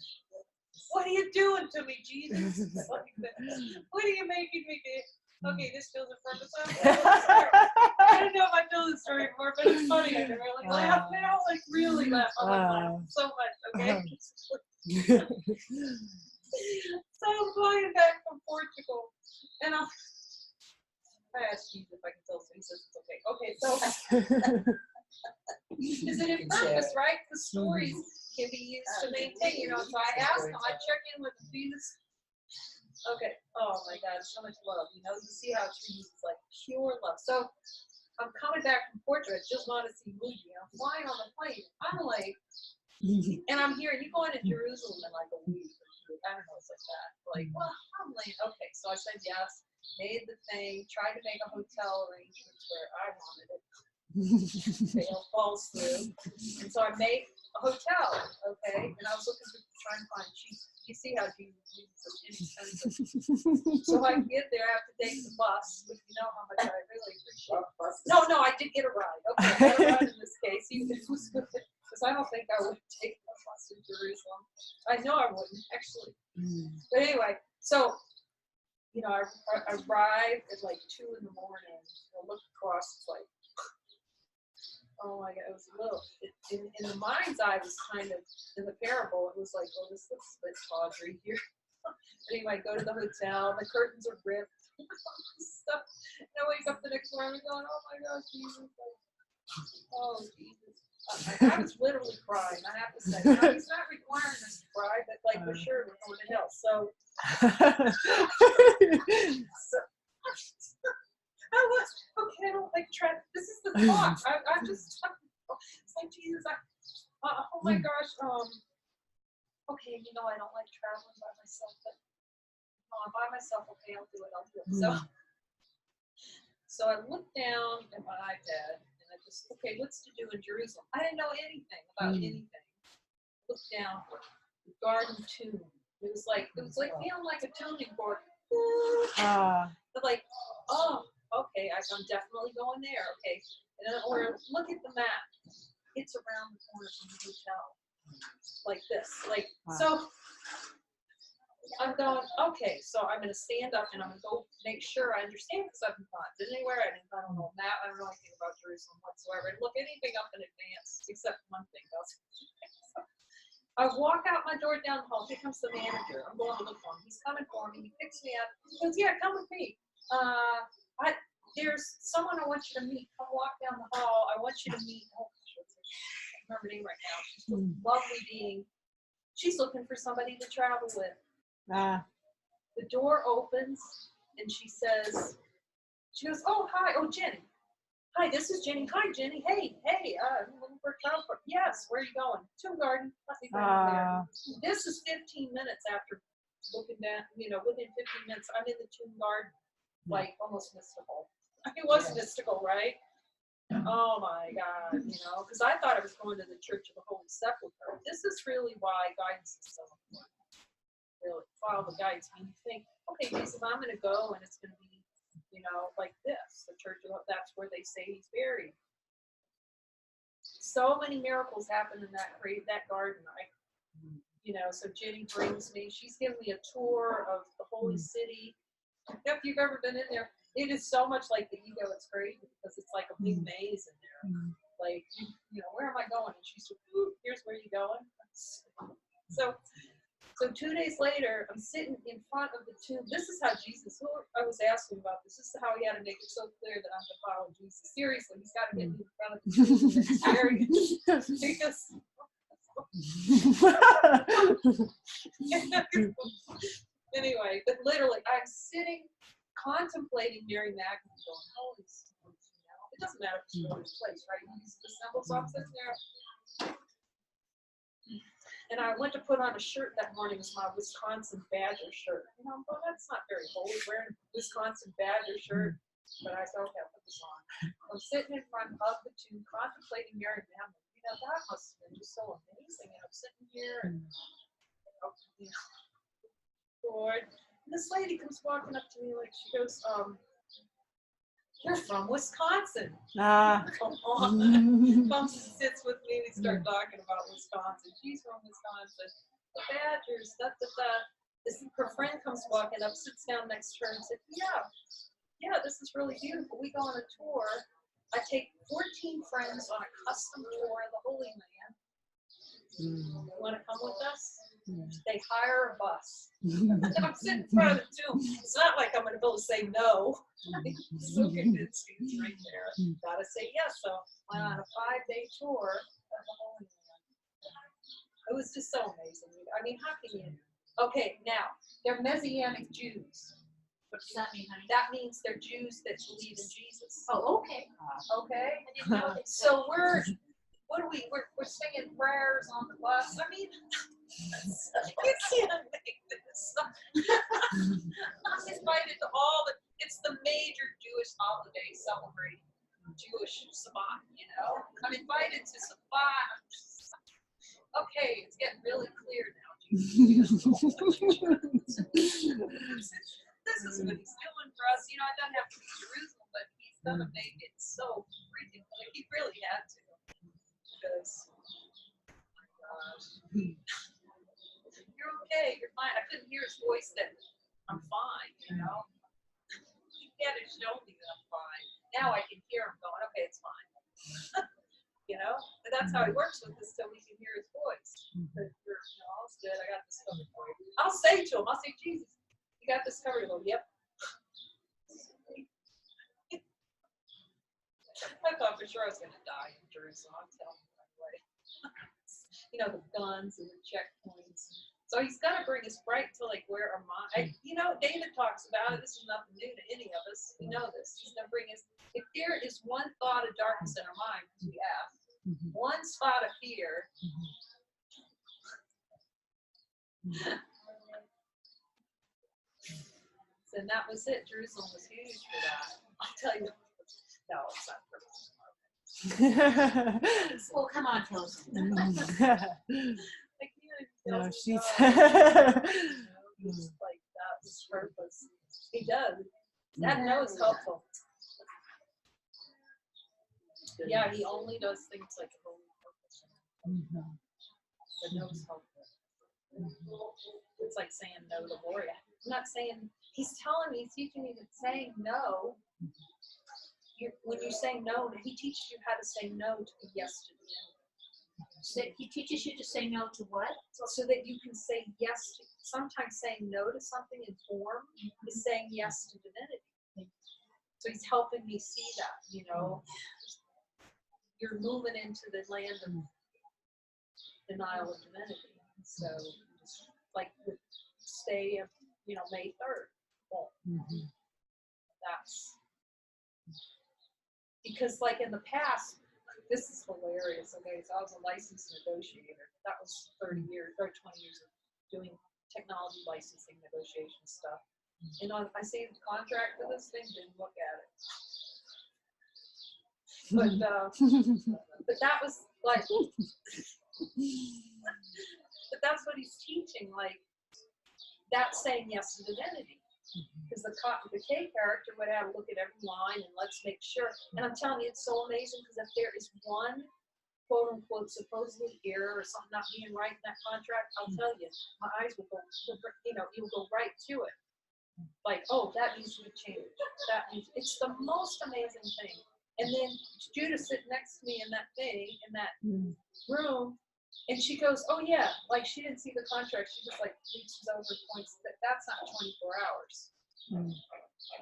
What are you doing to me, Jesus? What are you making me do? Okay, this feels a purpose. I don't know if I told this story before, but it's funny. I can really laugh now, like really laugh. I laugh so much, okay? So I'm flying back from Portugal, and I asked Jesus if I can tell, so he says it's okay. Okay, so is it in purpose, right? The stories can be used to maintain, you know. So I asked him, I check in with Jesus. Okay. Oh my God, so much love. You know, you see how it's used, it's like pure love. So I'm coming back from Portugal. I just want to see Muji. I'm flying on the plane. I'm like, and I'm here, and you go into Jerusalem in like a week or two. I don't know, it's like that. Like, well, I'm like, okay. So I said yes, made the thing, tried to make a hotel arrangements where I wanted it. Fail, falls through. And so I made a hotel, okay? And I was looking to try and find cheap. You see how Jesus is inexpensive. So I get there, I have to take the bus, which you know how much I really appreciate. No, I did get a ride. Okay, I got a ride in this case. Even if it was good, because I don't think I would take the bus in Jerusalem. I know I wouldn't, actually. But anyway, so, you know, I arrived at like 2 in the morning. I looked across, it's like, oh my God, it was a little, in the mind's eye, it was kind of, in the parable, it was like, oh, this looks a bit tawdry here. Anyway, I go to the hotel, the curtains are ripped, stuff. And I wake up the next morning going, oh my gosh, Jesus. Oh, Jesus. I was literally crying, I have to say. Now, he's not requiring us to cry, but like, for sure, we're going to hell. So I was, okay, I don't like traffic. This is the thought. I'm just, it's like, Jesus, oh my gosh, okay, you know, I don't like traveling by myself, but I'm by myself, okay, I'll do it. So I looked down at my iPad, and I just, okay, what's to do in Jerusalem? I didn't know anything about anything. Looked down, the garden tomb. It was like feeling like a tuning fork. But like, oh, okay, I'm definitely going there. Okay, or look at the map. It's around the corner from the hotel, like this. Like so. I'm going, okay, so I'm going to stand up and I'm going to go make sure I understand because I've not been anywhere. I don't know map. I don't know anything about Jerusalem whatsoever. I look anything up in advance except one thing. I walk out my door down the hall. Here comes the manager. I'm going to look for him. He's coming for me. He picks me up. He goes, yeah, come with me. There's someone I want you to meet. Come walk down the hall. I want you to meet. Oh, I can't remember her name right now. She's a lovely being. She's looking for somebody to travel with. The door opens and she goes, oh, hi, oh, Jenny. Hi, this is Jenny. Hi, Jenny. Hey, I'm looking for a travel partner. Yes, where are you going? Tomb Garden. There. This is 15 minutes after looking down, you know, within 15 minutes, I'm in the Tomb Garden, like almost mystical. It was mystical, right? Oh my God, you know, because I thought I was going to the Church of the Holy Sepulchre. This is really why guidance is so important. Really follow the guides. When you think, okay, Jesus, I'm going to go and it's going to be, you know, like this. The church, that's where they say he's buried. So many miracles happen in that garden. You know, so Jenny brings me. She's giving me a tour of the holy city. If you've ever been in there, it is so much like the ego. It's crazy because it's like a big maze in there. Like, you know, where am I going? And she's like, ooh, here's where you're going. So 2 days later, I'm sitting in front of the tomb. This is how Jesus, I was asking about this. This is how he had to make it so clear that I'm to follow Jesus. Seriously, he's got to get me in front of the tomb. It's scary. Because anyway, but literally, I'm sitting contemplating Mary Magdalene going, holy smokes, you know. It doesn't matter if it's a place, right? You use the symbol, so I'm sitting there. And I went to put on a shirt that morning. It was my Wisconsin Badger shirt. You know, well, that's not very holy wearing Wisconsin Badger shirt. But I said, okay, I'll put this on. I'm sitting in front of the tomb, contemplating Mary Magdalene. You know, that must have been just so amazing. And I'm sitting here, and you know, Lord. And this lady comes walking up to me, like, she goes, you're from Wisconsin. Come on. Comes and sits with me. We start talking about Wisconsin. She's from Wisconsin. The Badgers, da da da. Her friend comes walking up, sits down next to her, and said, yeah, this is really beautiful. We go on a tour. I take 14 friends on a custom tour of the Holy Land. You want to come with us? They hire a bus. I'm sitting in front of the tomb. It's not like I'm going to be able to say no. I'm so convinced he's right there. Gotta say yes. So went on a 5-day tour of the Holy Land. It was just so amazing. I mean, how can you? Okay, now they're Messianic Jews. What does that mean, honey? That means they're Jews that believe in Jesus. Oh, okay. Okay. I didn't know that. So we're singing prayers on the bus. I mean, you can't make this. I'm invited to it's the major Jewish holiday celebrating Jewish Sabbath, you know. I'm invited to Sabbath. Okay, it's getting really clear now. This is what he's doing for us. You know, I don't have to be Jerusalem, but he's gonna make it so freaking like he really had to. Because oh my gosh. You're okay, you're fine. I couldn't hear his voice then. I'm fine, you know. He had to show me that I'm fine. Now I can hear him going, okay, it's fine. You know? But that's how he works with us till we can hear his voice. But you know, all's good, I got this covered for you. I'll say to him, I'll say, Jesus, you got this covered. He'll go, yep. I thought for sure I was gonna die in Jerusalem, I'm telling you right away. You know, the guns and the checkpoints. So he's got to bring us right to like where our mind. You know, David talks about it. This is nothing new to any of us. We know this. He's going to bring us. If there is one thought of darkness in our mind, as we ask, one spot of fear. And that was it. Jerusalem was huge for that. I'll tell you. No, it's not purpose. Well, come on, tell us. No, she's. Just like that was purpose. He does. That no is helpful. Yeah, he only does things like a holy purpose. But no is helpful. It's like saying no to Gloria. I'm not saying, he's telling me, he's teaching me that saying no, when you say no, he teaches you how to say no to be yes to the enemy. So he teaches you to say no to what? So that you can say yes to, sometimes saying no to something in form is saying yes to divinity. So he's helping me see that, you know. You're moving into the land of denial of divinity. So, like, stay of, you know, May 3rd. Well, that's because, like, in the past, this is hilarious. Okay, so I was a licensed negotiator. That was 30 years or 20 years of doing technology licensing negotiation stuff. And I see the contract for this thing, didn't look at it. But that was like, but that's what he's teaching. Like, that's saying yes to divinity. Because the K character would have to look at every line and let's make sure. And I'm telling you, it's so amazing because if there is one quote unquote supposedly error or something not being right in that contract, I'll tell you, my eyes will go, you know, you'll go right to it. Like, oh, that needs to be changed. That needs, it's the most amazing thing. And then Judah sitting next to me in that thing, in that room, and she goes, oh yeah, like she didn't see the contract. She just like reaches over, points that that's not 24 hours.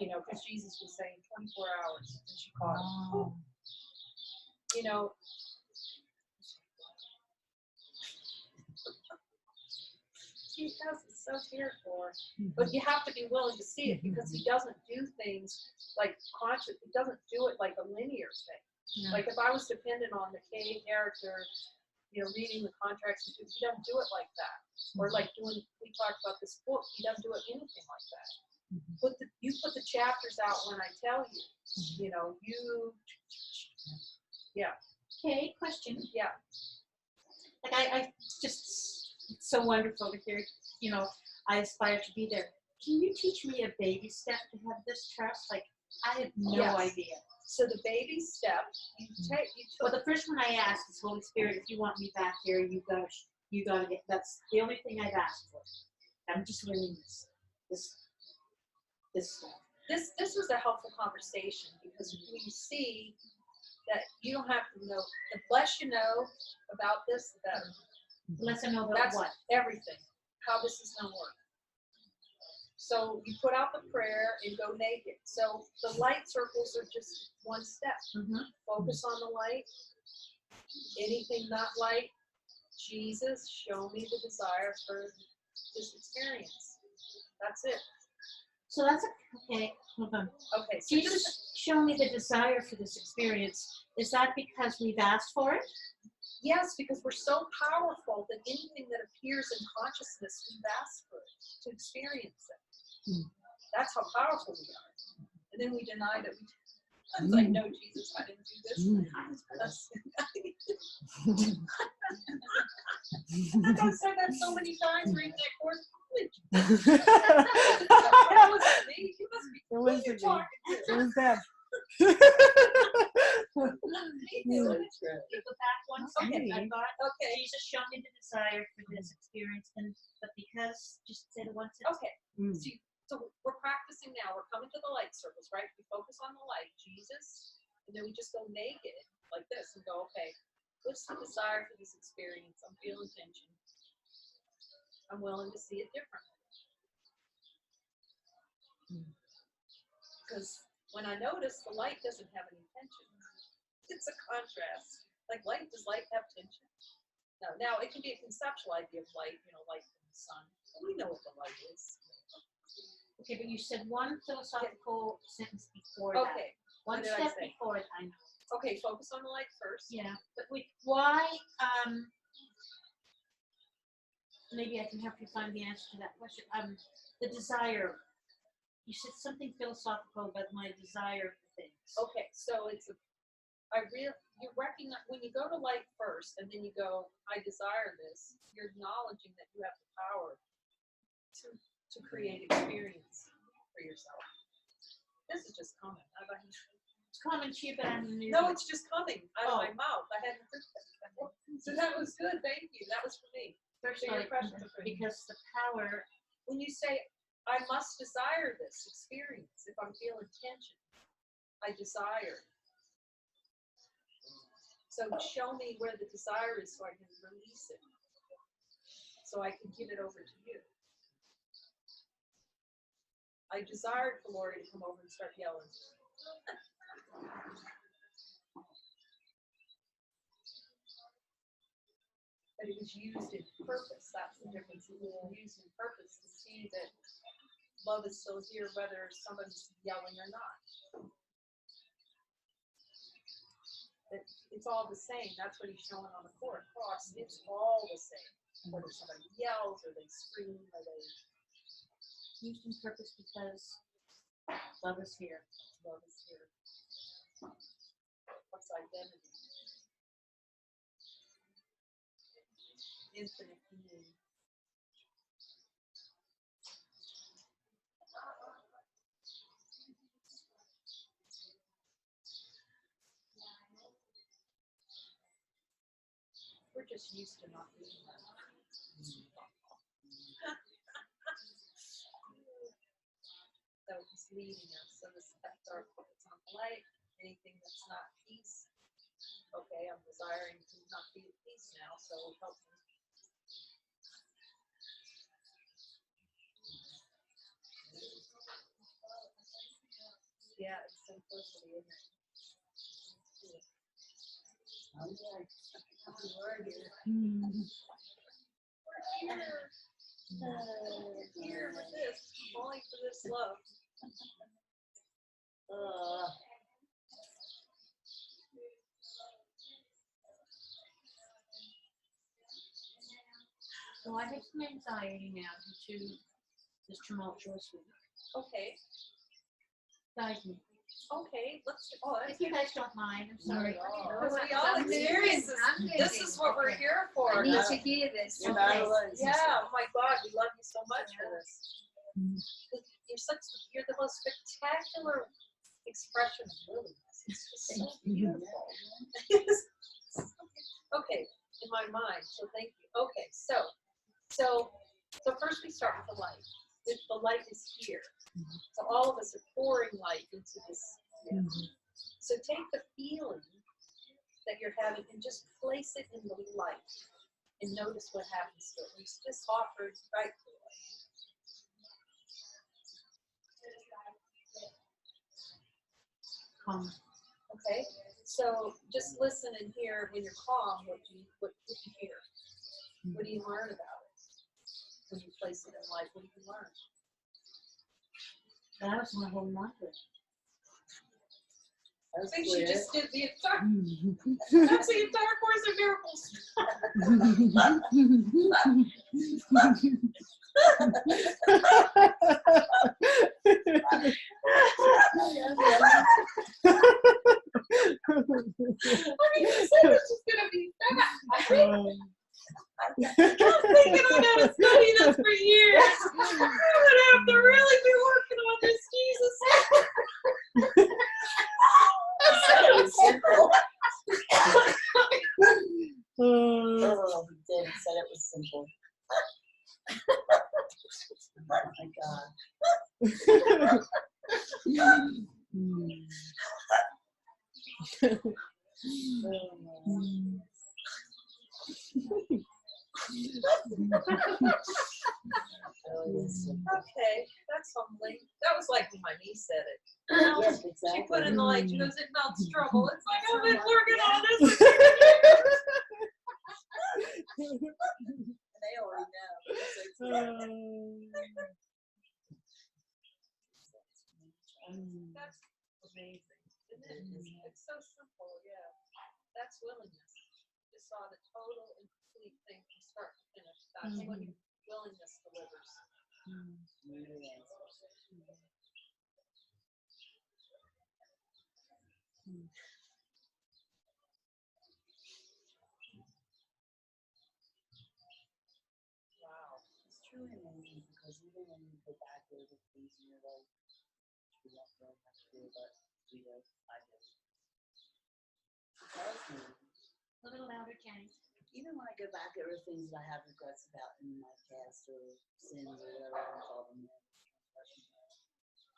You know, because Jesus was saying 24 hours, and she caught it. You know, he has it so here for, but you have to be willing to see it because he doesn't do things like conscious. He doesn't do it like a linear thing. Like if I was dependent on the K character, reading the contracts, he doesn't do it like that. Or like we talked about this book, he doesn't do it anything like that. You put the chapters out when I tell you, yeah. Okay, question. Yeah. Like I just, it's so wonderful to hear, I aspire to be there. Can you teach me a baby step to have this trust? Like, I have no Yes. idea. So the baby step, Well, the first one I asked is, Holy Spirit, if you want me back here, you gotta get, that's the only thing I've asked for. I'm just learning this stuff. This was a helpful conversation because we see that you don't have to know, the less you know about this, the better. The less I know about That's what? everything, how this is going to work. So you put out the prayer and go naked. So the light circles are just one step. Focus on the light. Anything not light, Jesus, show me the desire for this experience. That's it. So that's okay. Hold on. Okay. So Jesus, show me the desire for this experience. Is that because we've asked for it? yes, because we're so powerful that anything that appears in consciousness, we've asked for it to experience it. That's how powerful we are. And then we deny that we. I was like, no, Jesus, I didn't do this. I've said that so many times reading that course. That was me. You must be. It was who you me. talking to? It was them. Me too. Go back one second. I thought, Okay. Jesus, show me the desire for this experience, but because, just say the one sentence. Okay. So we're practicing now. We're coming to the light circles, right? We focus on the light, Jesus, and then we just go naked like this and go, okay, what's the desire for this experience? I'm feeling tension. I'm willing to see it differently. Because when I notice the light doesn't have any tension, it's a contrast. Like light, does light have tension? No. Now it can be a conceptual idea of light, light from the sun. We know what the light is. Okay, but you said one philosophical sentence before that. Okay. One What did I step say? before it, I know. Okay, focus on the light first. Yeah, but why, maybe I can help you find the answer to that question. The desire, you said something philosophical about my desire for things. Okay, so you recognize, when you go to light first and then you go, I desire this, you're acknowledging that you have the power to create experience for yourself. This is just coming. It's common to you, but I'm new. No, it's just coming out of my mouth. I hadn't heard that before. So that was good. Thank you. That was for me. First, So your question was for me. because the power, When you say, I must desire this experience, if I'm feeling tension, I desire. So show me where the desire is so I can release it. So I can give it over to you. I desired for Lori to come over and start yelling. But it was used in purpose. That's the difference. It was used in purpose to see that love is still here whether somebody's yelling or not. That it's all the same. That's what he's showing on the cross. It's all the same. Whether somebody yells or they scream or they used in purpose because love is here. love is here. What's identity? Infinite being. We're just used to not being that. So he's leading us. So the steps are focus on the light. Anything that's not peace. Okay, I'm desiring to not be at peace now, so help me. Yeah, it's simplicity, isn't it? We're here. We're here with this, falling for this love. So I have some anxiety now due to this tumultuous week. Okay. Guide me. Okay. If you guys don't mind, I'm sorry. Because we all experience this. This is what we're here for. I need to hear this. You're not alone. Yeah. Oh my God, we love you so much for this. You're the most spectacular expression of willingness. It's just so beautiful. Okay, in my mind. So thank you. Okay, so first we start with the light. The light is here. So all of us are pouring light into this. So take the feeling that you're having and just place it in the light and notice what happens to it. It's just offered right to it. Okay, so just listen and hear when you're calm what you hear. What do you learn about it? When you place it in light, what do you learn? That was my whole mantra. I think she just did the entire, that's the entire Course of Miracles. I mean, you said this was going to be fat. I've been thinking I'm going to study this for years. I'm going to have to really be working on this, Jesus. Simple. Oh, he did. He said it was simple. Oh my God. Okay, that's humbling. That was like when my niece said it. Yes, She exactly. put in the light, she goes, it melts trouble. It's like, I've been working on this. They already know. That's amazing, isn't it? It's so simple, yeah. That's willingness. You saw the total and complete thing from start to finish. That's what willingness delivers. Wow. It's truly amazing because even when you go back over things in your life, you don't really have to do, but we do. I do. It tells me, A little louder, Jenny. even when I go back over things that I have regrets about in my past or sins or whatever I want to call them,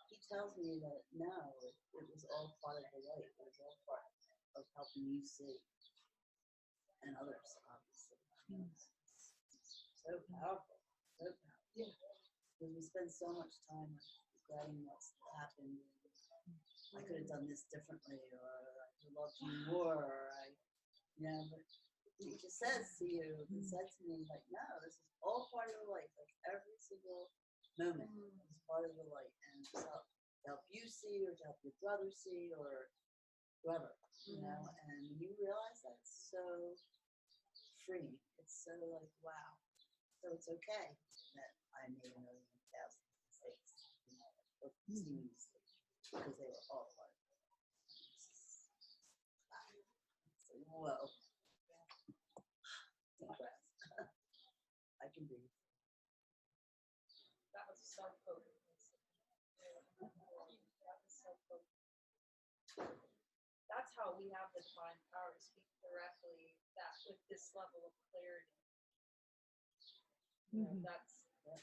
he tells me that no, it was all part of the light. It was all part of helping you see and others, obviously. So powerful. So powerful. Yeah. Because we spend so much time regretting what's happened. I could have done this differently, or I could have loved you more, or but he just says to you, he said to me, like, no, this is all part of the life. Like every single moment is part of the light, and it's to help you see, or to help your brother see, or whoever, and you realize that's so free. It's so like, wow. So it's okay that I made 1,000,000 mistakes, or seeming mistakes, because they were all part of it. So, whoa. Deep breath. I can breathe. That was so potent. That was so potent. That's how we have the divine power to speak directly, that with this level of clarity.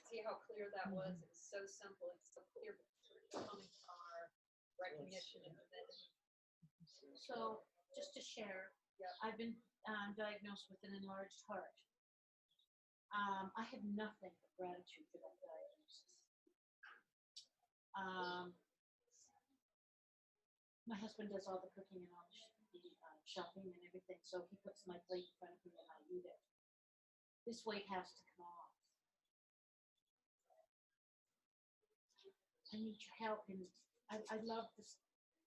See how clear that was? It was so simple. It's so clear, but it's coming from our recognition of divinity. So, just to share, I've been diagnosed with an enlarged heart. I have nothing but gratitude for that diagnosis. My husband does all the cooking and all the shopping and everything, so he puts my plate in front of me and I eat it. This weight has to come off. I need your help, and I love this,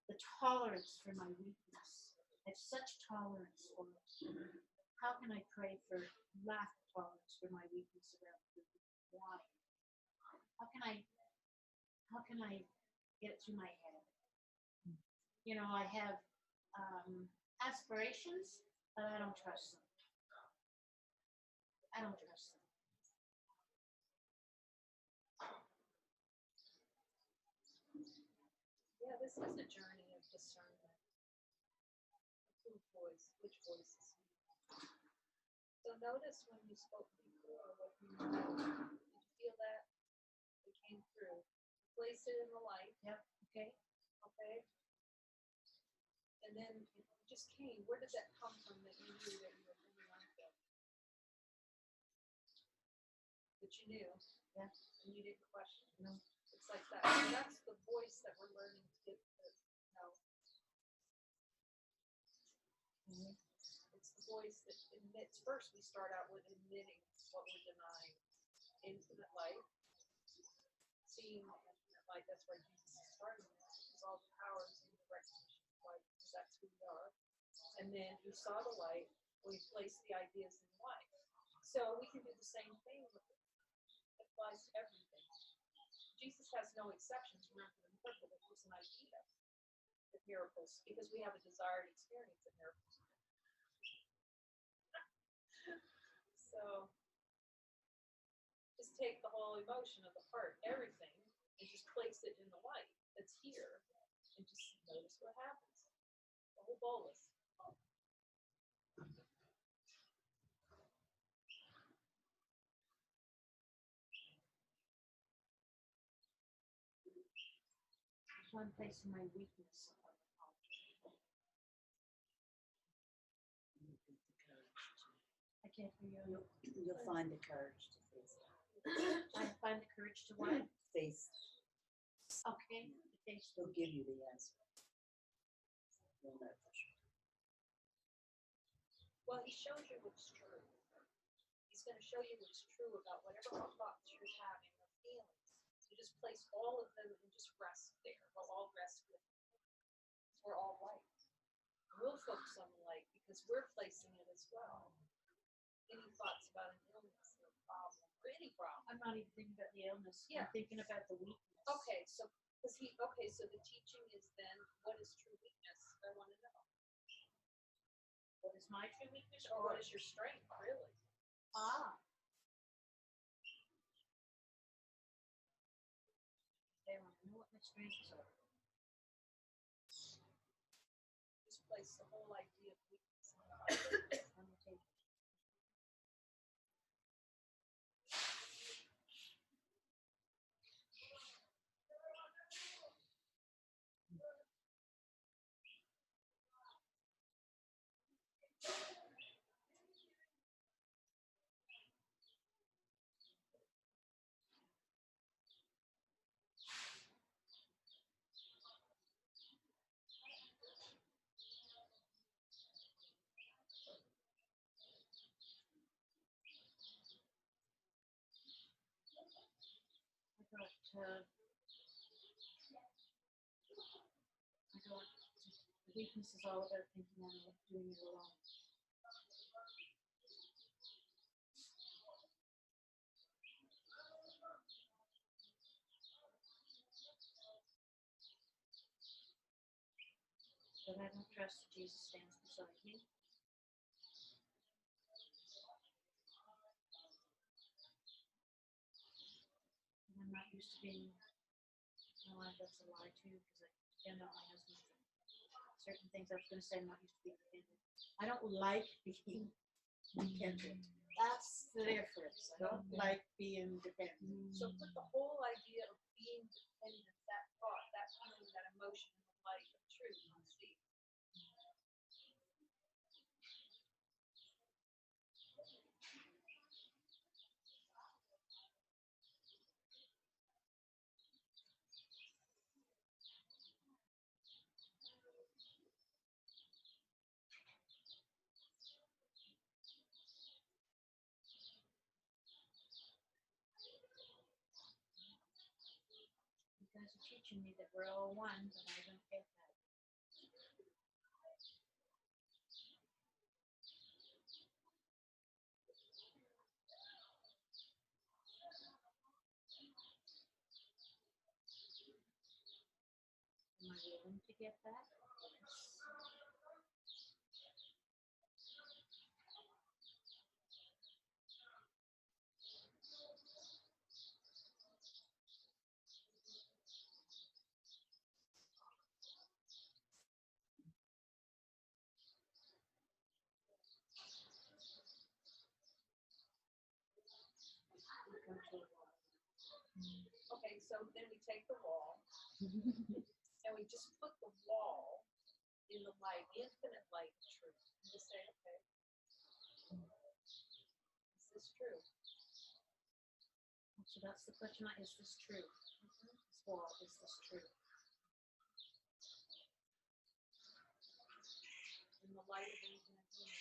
the tolerance for my weakness. I have such tolerance for it. how can I pray for lack of tolerance for my weakness around food? Why? How can I get it through my head? You know, I have aspirations, but I don't trust them. I don't trust them. Yeah, this is a journey of discernment. Which voices? So notice when you spoke before, what you know. Did you feel that? It came through. Place it in the light. Yep. Okay. Okay. And then it just came. Where did that come from that you knew that you were coming on to? That you knew. Yeah. And you didn't question. No. It's like that. So that's the voice that we're learning to get to know. Mm-hmm. It's the voice that admits. First, we start out with admitting what we're denying. Infinite light. Seeing infinite light. That's where Jesus is starting at. Because all the power is in the recognition of light. Because that's who we are. And then we saw the light. We placed the ideas in light. So we can do the same thing with it. It applies to everything. Jesus has no exceptions. Remember, it was an idea of miracles because we have a desired experience of miracles. So just take the whole emotion of the heart, everything, and just place it in the light that's here, and just notice what happens. The whole bolus. One place in my weakness. I can't hear you. You'll find the courage to face it. I find the courage to what? Face. Okay. To face. He'll give you the answer. You'll know for sure. Well, he shows you what's true. He's going to show you what's true about whatever thoughts you're having or feelings. You just place all of them and just rest there. We'll all rest with it. We're all light. We'll focus on the light because we're placing it as well. Any thoughts about an illness or a problem or any problem? I'm not even thinking about the illness. Yeah. I'm thinking about the weakness. Okay, so so the teaching is then what is true weakness? I want to know. What is my true weakness Or what is your strength, really? Ah. Okay, I want to know what my strengths are. Just place the whole idea of weakness on the light. On the table. The weakness is all about thinking I'm doing it alone. But I don't trust that Jesus stands beside me. And I'm not used to being, no, that's a lie too, because I depend on my husband. Certain things I was going to say, I'm not used to being dependent. I don't like being dependent. That's the difference. I don't like being dependent. So put the whole idea of being dependent, that thought, that feeling, that emotion in the light of truth. See? You guys are teaching me that we're all one, but I don't get that. willing to get that. Okay, so then we take the wall and we just put the wall in the light, infinite light of truth. And just say, okay, is this true? So that's the question, is this true? This wall, is this true? In the light of infinite being.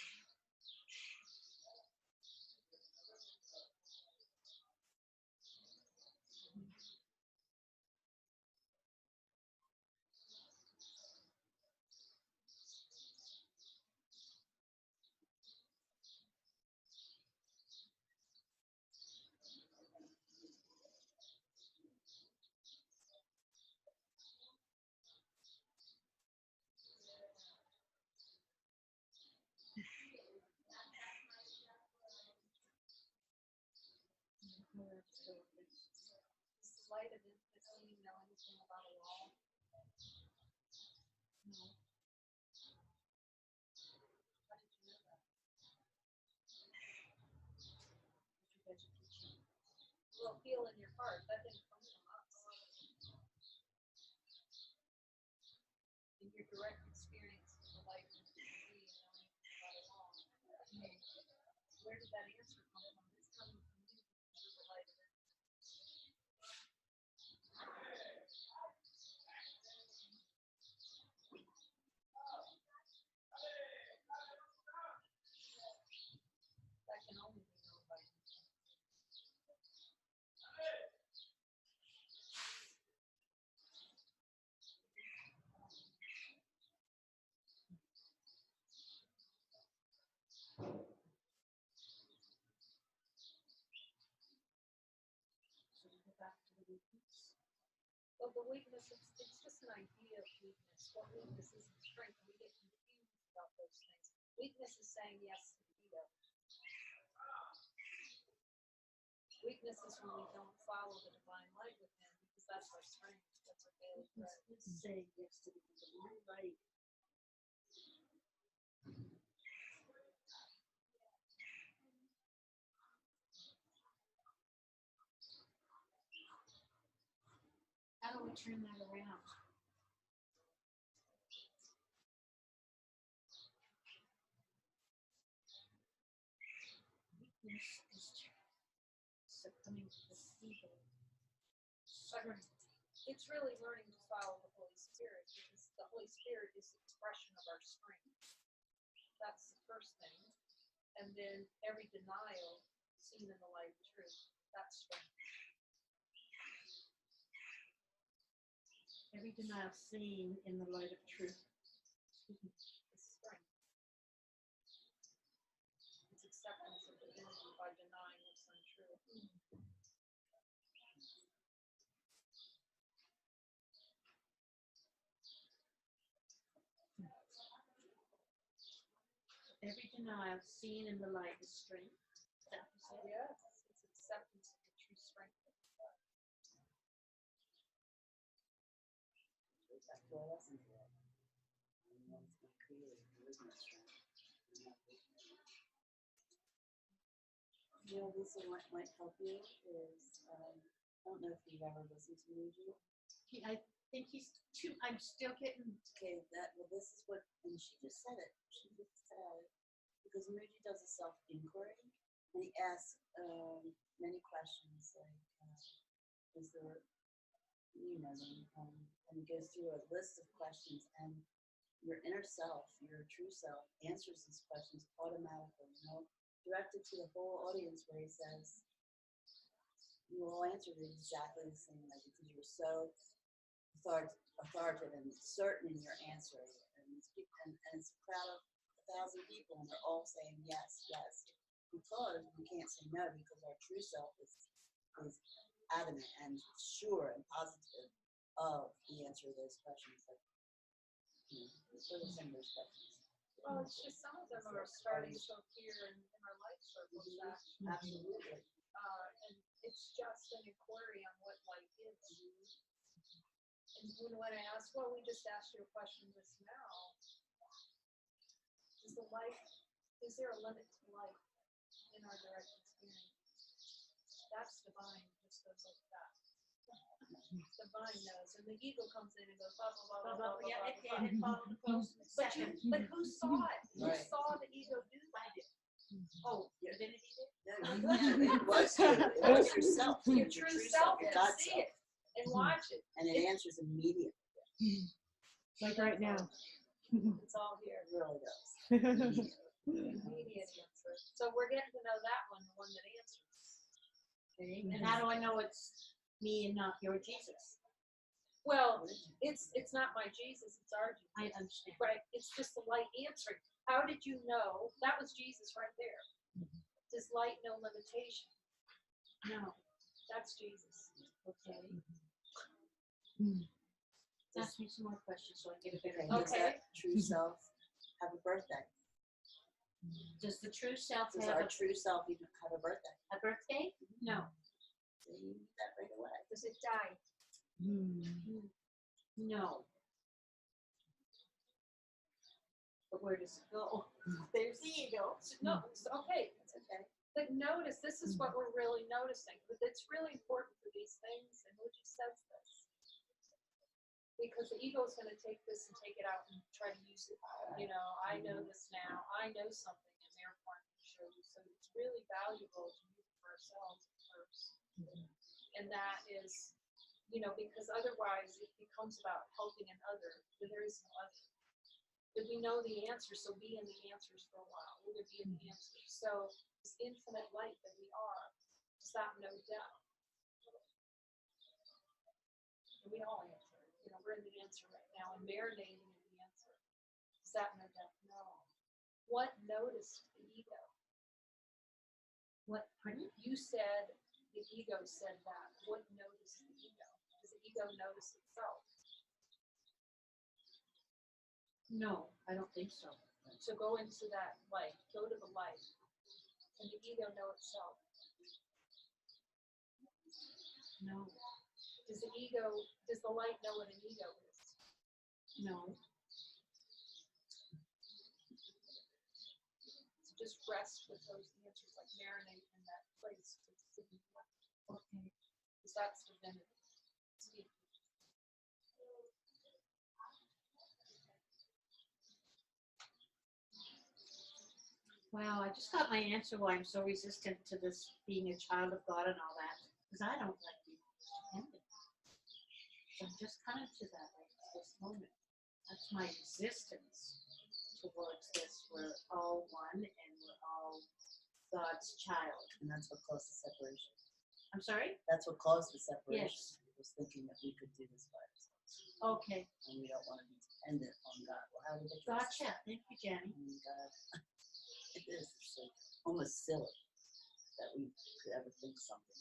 Does the light of infinite being know anything about a wall? No. How did you know that? Education. Well, feel in your heart. That didn't come from us. In your direct experience of the light of infinite being knowing anything about a wall. Where did that answer come from? It's coming from you because you're the light of infinite. That can only be known by you. So we go back to the weakness. Well, the weakness, it's just an idea of weakness. What weakness is and strength. We get confused about those things. Weakness is saying yes to the ego. Weakness is when we don't follow the divine light within, because that's our strength. That's our daily bread. Let's say yes to the right. How do we turn that around? Weakness is succumbing to the ego. Strength. It's really learning to follow the Holy Spirit, because the Holy Spirit is the expression of our strength. That's the first thing. And then every denial seen in the light of truth. That's strength. Every denial seen in the light of truth. It's strength. It's acceptance of divinity by denying what's untrue. Every denial seen in the light is strength. Is that what you said? Yes, it's acceptance of the true strength of the heart. Back to our lesson today. And one's not created, there is no strength. You know, this one might help you is, I don't know if you've ever listened to Muji. I think he's too. I'm still getting. Okay, this is what, and she just said it. She just said, because Muji does a self-inquiry, and he asks many questions, like, is there, you know them, and he goes through a list of questions, and your inner self, your true self, answers these questions automatically, directed to the whole audience, where he says, you all answered it exactly the same way, because you're so authoritative and certain in your answer, and it's a crowd of 1,000 people, and they're all saying yes, yes, because we can't say no, because our true self is adamant and sure and positive of the answer to those questions. Like, what are some of those questions? Well, it's just some of them are starting to appear in our life circles, actually. Absolutely. And it's just an inquiry on what light is. And when I ask, well, we just asked you a question just now. Is there a limit to light in our direct experience? That's divine, just goes like that. Divine knows, and the ego comes in and goes blah blah blah blah blah blah. Yeah, it did. It followed the post in a second. But who saw it? Who Right. saw the ego do that? I did. Oh, Divinity did? It was you. It was yourself. Your The true self your can God see self. it and watch it. And it answers immediately. Like right now. It's all here. It really does. Immediate answer. So we're getting to know that one, the one that answers. Okay. And how do I know it's me and not your Jesus? Well, it's not my Jesus, it's our Jesus. I understand. Right? It's just the light answering. How did you know? That was Jesus right there. Does light know limitation? No. That's Jesus. Okay. Ask me some more questions so I get a better Okay. Does Okay. that true self have a birthday? Does the true self Does have our true self even have a birthday? a birthday? No. So you need that right away. Does it die? No. But where does it go? There's the ego. No. Okay. That's okay. But notice, this is what we're really noticing. But it's really important for these things, and who just says this? Because the ego is going to take this and take it out and try to use it. You know, I know this now. I know something, and therefore I'm going to show you. So it's really valuable to use it for ourselves first. And that is, you know, because otherwise it becomes about helping another, but there is no other. But we know the answer, so be in the answers for a while. We're going to be in the answers. So this infinite light that we are, does that no doubt? And we all answer. You know, we're in the answer right now and marinating in the answer. Is that no doubt? No. What noticed the ego? What? Pardon? You said the ego said that. What noticed the ego? Does the ego notice itself? No, I don't think so. So go into that light. Go to the light. Can the ego know itself? No. Does the light know what an ego is? No. So just rest with those answers, like marinate in that place. Okay. Because that's divinity. Speak. Wow, I just got my answer why I'm so resistant to this being a child of God and all that. Because I don't like being dependent. So I'm just coming to that right at this moment. That's my resistance towards this. We're all one and we're all God's child. And that's what caused the separation. I'm sorry? That's what caused the separation. Yes. Was thinking that we could do this by ourselves. Okay. And we don't want to be dependent on God. Well, how would it Gotcha. Thank you, Jenny. God, it is so almost silly that we could ever think something.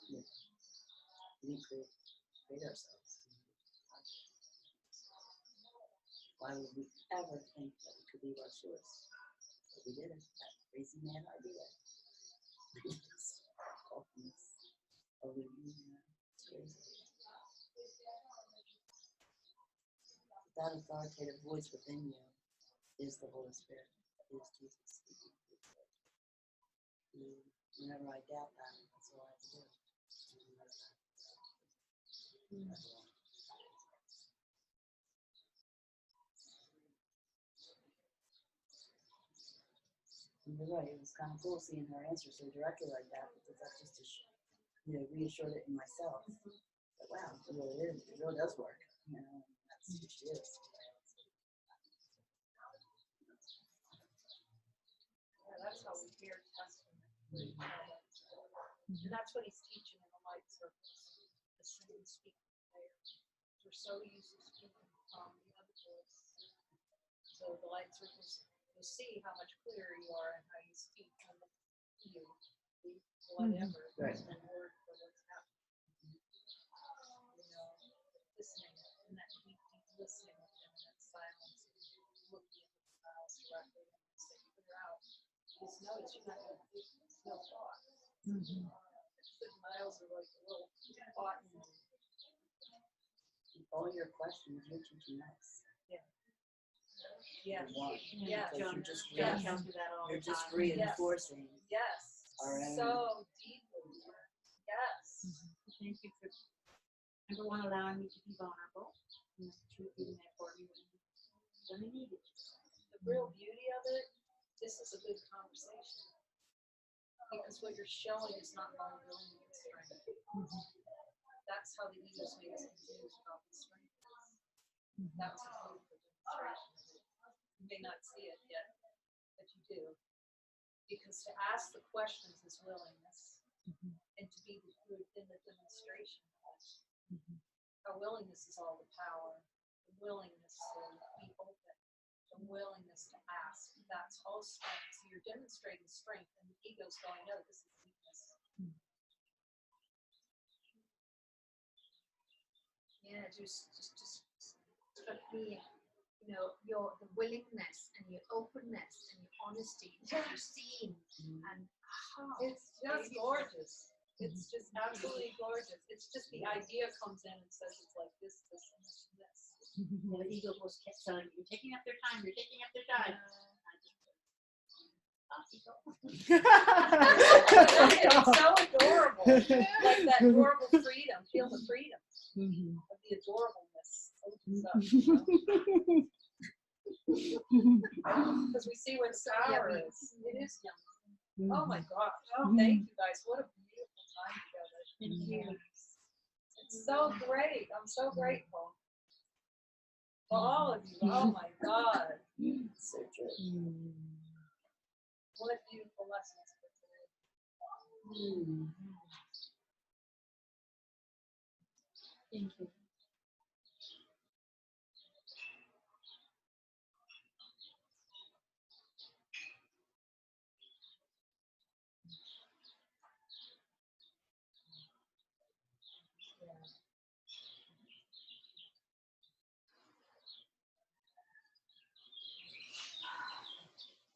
Yeah. We didn't create ourselves. Why would we ever think that we could leave our source? But we didn't. That crazy man idea. It's crazy. That authoritative voice within you is the Holy Spirit, is Jesus. Whenever I doubt that, that's all I have to do. You're right, it was kind of cool seeing her answer so directly like that, because that just reassured it in myself. But wow, it really does work. You know, that's who she is. Yeah, that's how we hear Testament. And that's what he's teaching in the light circles. The same speaking there. We're so used to speaking from the other voice. So the light circles, you see how much clearer you are and how you speak from you, whatever, Right. the word for what's happening. Just notice you're not going to do no thought. Mhm. The miles are like a little thought. All your questions, you're teaching us. Yeah. One, Yeah. because John, you're just John reinforcing- tells me that all the you're just time. reinforcing. Yes. All right. So deeply. Yes. Thank you for, number one, allowing me to be vulnerable. And the truth being there for me when I need it. The real beauty of it, this is a good conversation. Because what you're showing is not vulnerability, it's strength. That's how the egos make us confused about the strength. That's a beautiful demonstration. You may not see it yet, but you do. Because to ask the questions is willingness. And to be in the demonstration of it. Our willingness is all the power. The willingness to be open. The willingness to ask. That's all strength. So you're demonstrating strength, and the ego's going, no, this is weakness. Yeah, just struck me, you know, the willingness and your openness and your honesty that you're seeing, and It's just gorgeous. It's just absolutely gorgeous. It's just the idea comes in and says it's like this, and this, and this. The ego was kept telling me, you're taking up their time, you're taking up their time. It's so adorable. Like that adorable freedom. Feel the freedom of the adorableness. Opens up, you know? Because we see what sour is. It is yummy. Oh my gosh. Oh, thank you guys. What a beautiful time together. Thank you. It's so great. I'm so grateful. For all of you. Oh my God. So true. What beautiful lessons for today. Thank you.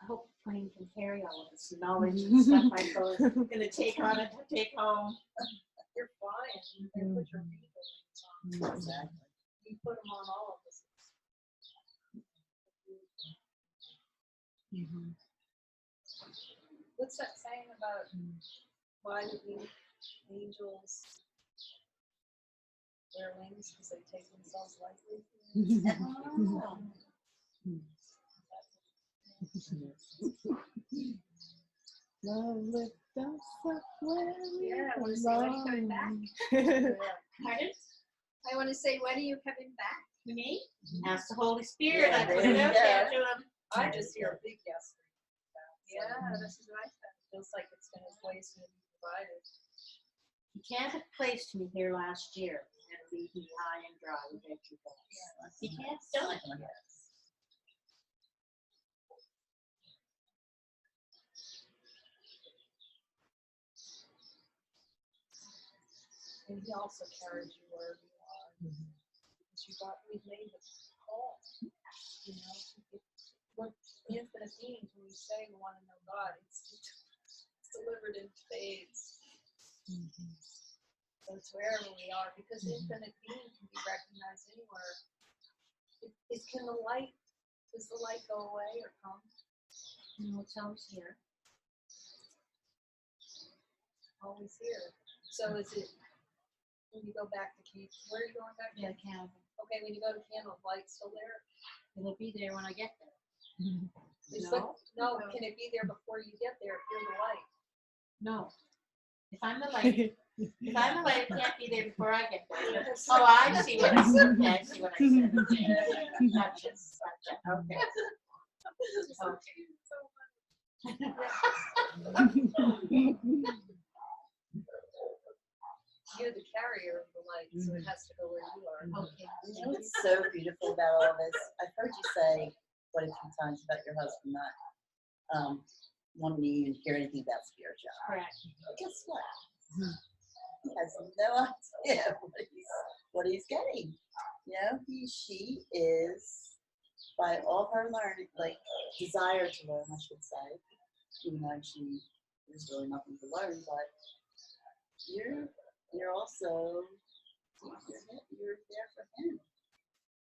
I hope Twain can carry all of this knowledge and stuff I'm going to take on it to take home. You're flying. You can put your feet on. Exactly. You put them on all of us. What's that saying about why do the angels wear wings? Because they take themselves lightly. Love lift us up where we yeah, I want to say, when are you coming back? Pardon? I want to say, when are you coming back? Me? Ask the Holy Spirit. Yeah, I put there it you out go. there to him. I just hear a big yes. Yeah, this is what I said. Feels like it's going to place going to be provided. He can't have placed me here last year and leave me high and dry with empty glass. He can't do it. And he also carries you wherever you are. Because we've made the call. You know, what infinite beings, when we say we want to know God, it's delivered in spades. So it's wherever we are, because infinite being can be recognized anywhere. Does the light go away or come? No, it's always here. Always here. So is it, when you go back to where are you going back to? Yeah, candle. Okay, when you go to candle, light's still there? It'll be there when I get there. No, can it be there before you get there if you're the light? No. If I'm the light, it can't be there before I get there. Oh, I see what I said. Okay, I see what I said. Gotcha. Okay. You're the carrier of the light, so it has to go where you are. Okay. You know what's so beautiful about all this? I've heard you say quite a few times about your husband not wanting to even hear anything about spirituality. Correct. But guess what? He has no idea what he's getting. You know, she is, by all her learning, like desire to learn, I should say, even though there's really nothing to learn, but you're also, you're there for him.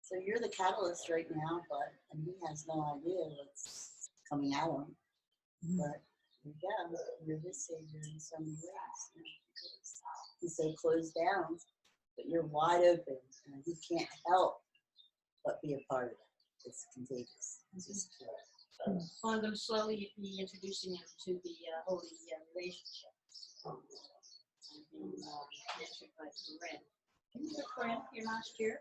So you're the catalyst right now, and he has no idea what's coming at him. But yeah, you're his savior in so many ways. Because he's so closed down, but you're wide open, and he can't help but be a part of it. It's contagious. It's just Well, I'm going to slowly be introducing him to the holy relationship. Mentored by Corinne. You were Corinne here last year?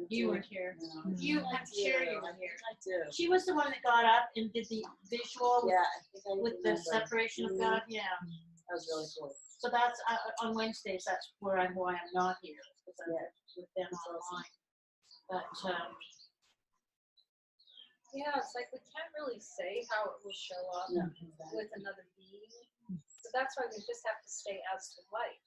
You weren't here. You, I'm sure you were here. I do. She was the one that got up and did the visual Yeah, I think I with the remember. separation of God. Yeah. That was really cool. So that's on Wednesdays. That's why I'm not here, because I'm with them online. But Yeah, it's like we can't really say how it will show up with another being. So that's why we just have to stay as the light.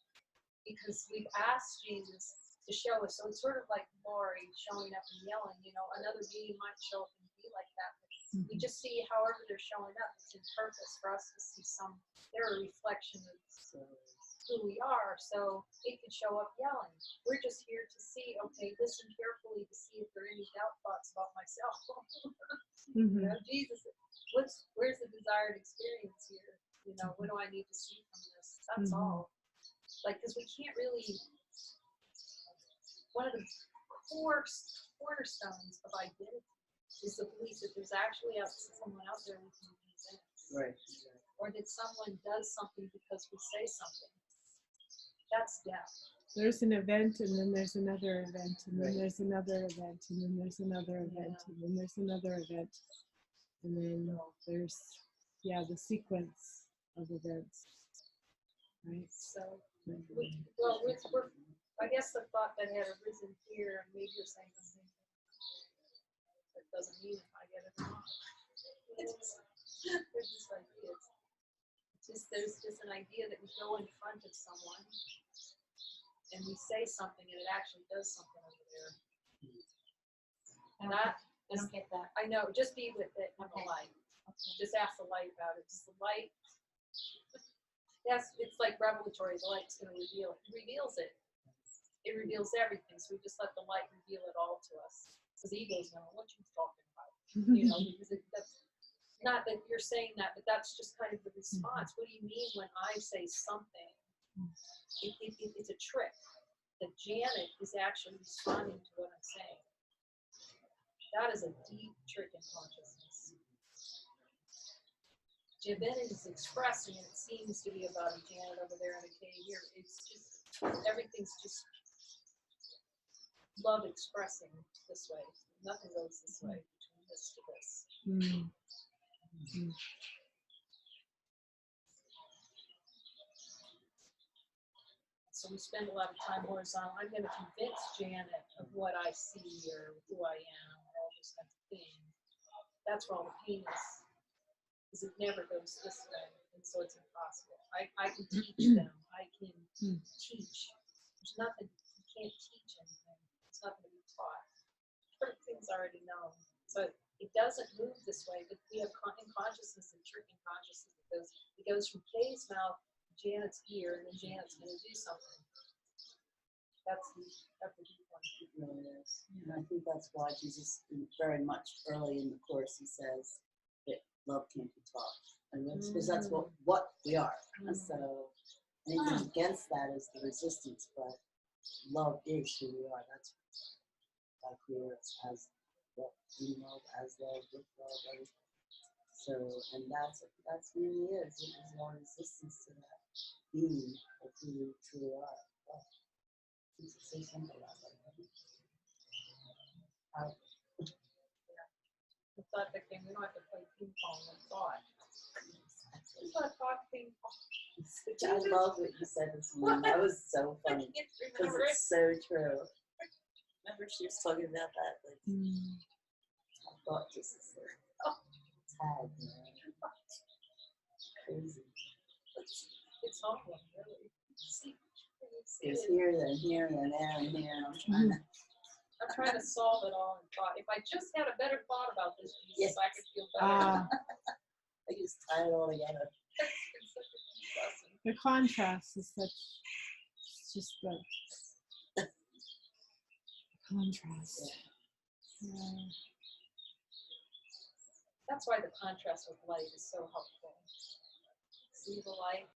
Because we've asked Jesus to show us. So it's sort of like Lori showing up and yelling, another being might show up and be like that. But we just see however they're showing up. It's in purpose for us to see they're a reflection of who we are. So it could show up yelling. We're just here to see, okay, listen carefully to see if there are any doubt thoughts about myself. Jesus, where's the desired experience here? What do I need to see from this? That's all. Like, because we can't really, one of the cornerstones of identity is the belief that there's actually someone out there we can represent. Right. Or that someone does something because we say something. That's death. There's an event, and then there's another event, and then there's another event, and then there's another event, and then there's another event. And then there's, the sequence of events. Right? So, I guess the thought that had arisen here, and maybe you're saying something that doesn't mean if I get it or not. There's just ideas. There's just an idea that we go in front of someone and we say something and it actually does something over there. And I don't get that. I know, just be with it in the Okay. light. Just ask the light about it. Just the light. Yes, it's like revelatory. The light's going to reveal it. It reveals it. It reveals everything. So we just let the light reveal it all to us. Because the ego's know what you're talking about. Because that's not that you're saying that, but that's just kind of the response. What do you mean when I say something? It's a trick. That Janet is actually responding to what I'm saying. That is a deep trick in consciousness. Divinity is expressing, and it seems to be about a Janet over there in a cave here. It's just, everything's just love expressing this way. Nothing goes this way between this to this. So we spend a lot of time horizontal. I'm going to convince Janet of what I see or who I am, or all those kinds of things. That's where all the pain is. Because it never goes this way, and so it's impossible. I can teach them. I can teach. There's nothing, you can't teach anything. It's nothing to be taught. Everything's already known. So it doesn't move this way, but we have in consciousness and trick in consciousness. It goes from Kay's mouth to Janet's ear, and then Janet's going to do something. That's the deep one. It really is. And I think that's why Jesus, very much early in the course, he says that love can't be taught. And because that's what we are. And so anything against that is the resistance, but love is who we are. That's God created us as love, in love, as love, with love, everything. So, and that's really is. It is our resistance to that being of who we truly are. It's so simple that way. The thought that came, we don't have to play ping pong with thought. It's not thought ping pong. I love what you said this morning. That was so funny. Because it's so true. Remember she was talking about that? Like, I thought just tag, man. Crazy. It's humbling, really. It's here, then here, then there, and here. I'm trying to solve it all in thought. If I just had a better thought about this, Jesus, I could feel better. I just tie it all together. It's such a deep lesson. The contrast is such, it's just the contrast. Yeah. That's why the contrast with light is so helpful. See the light,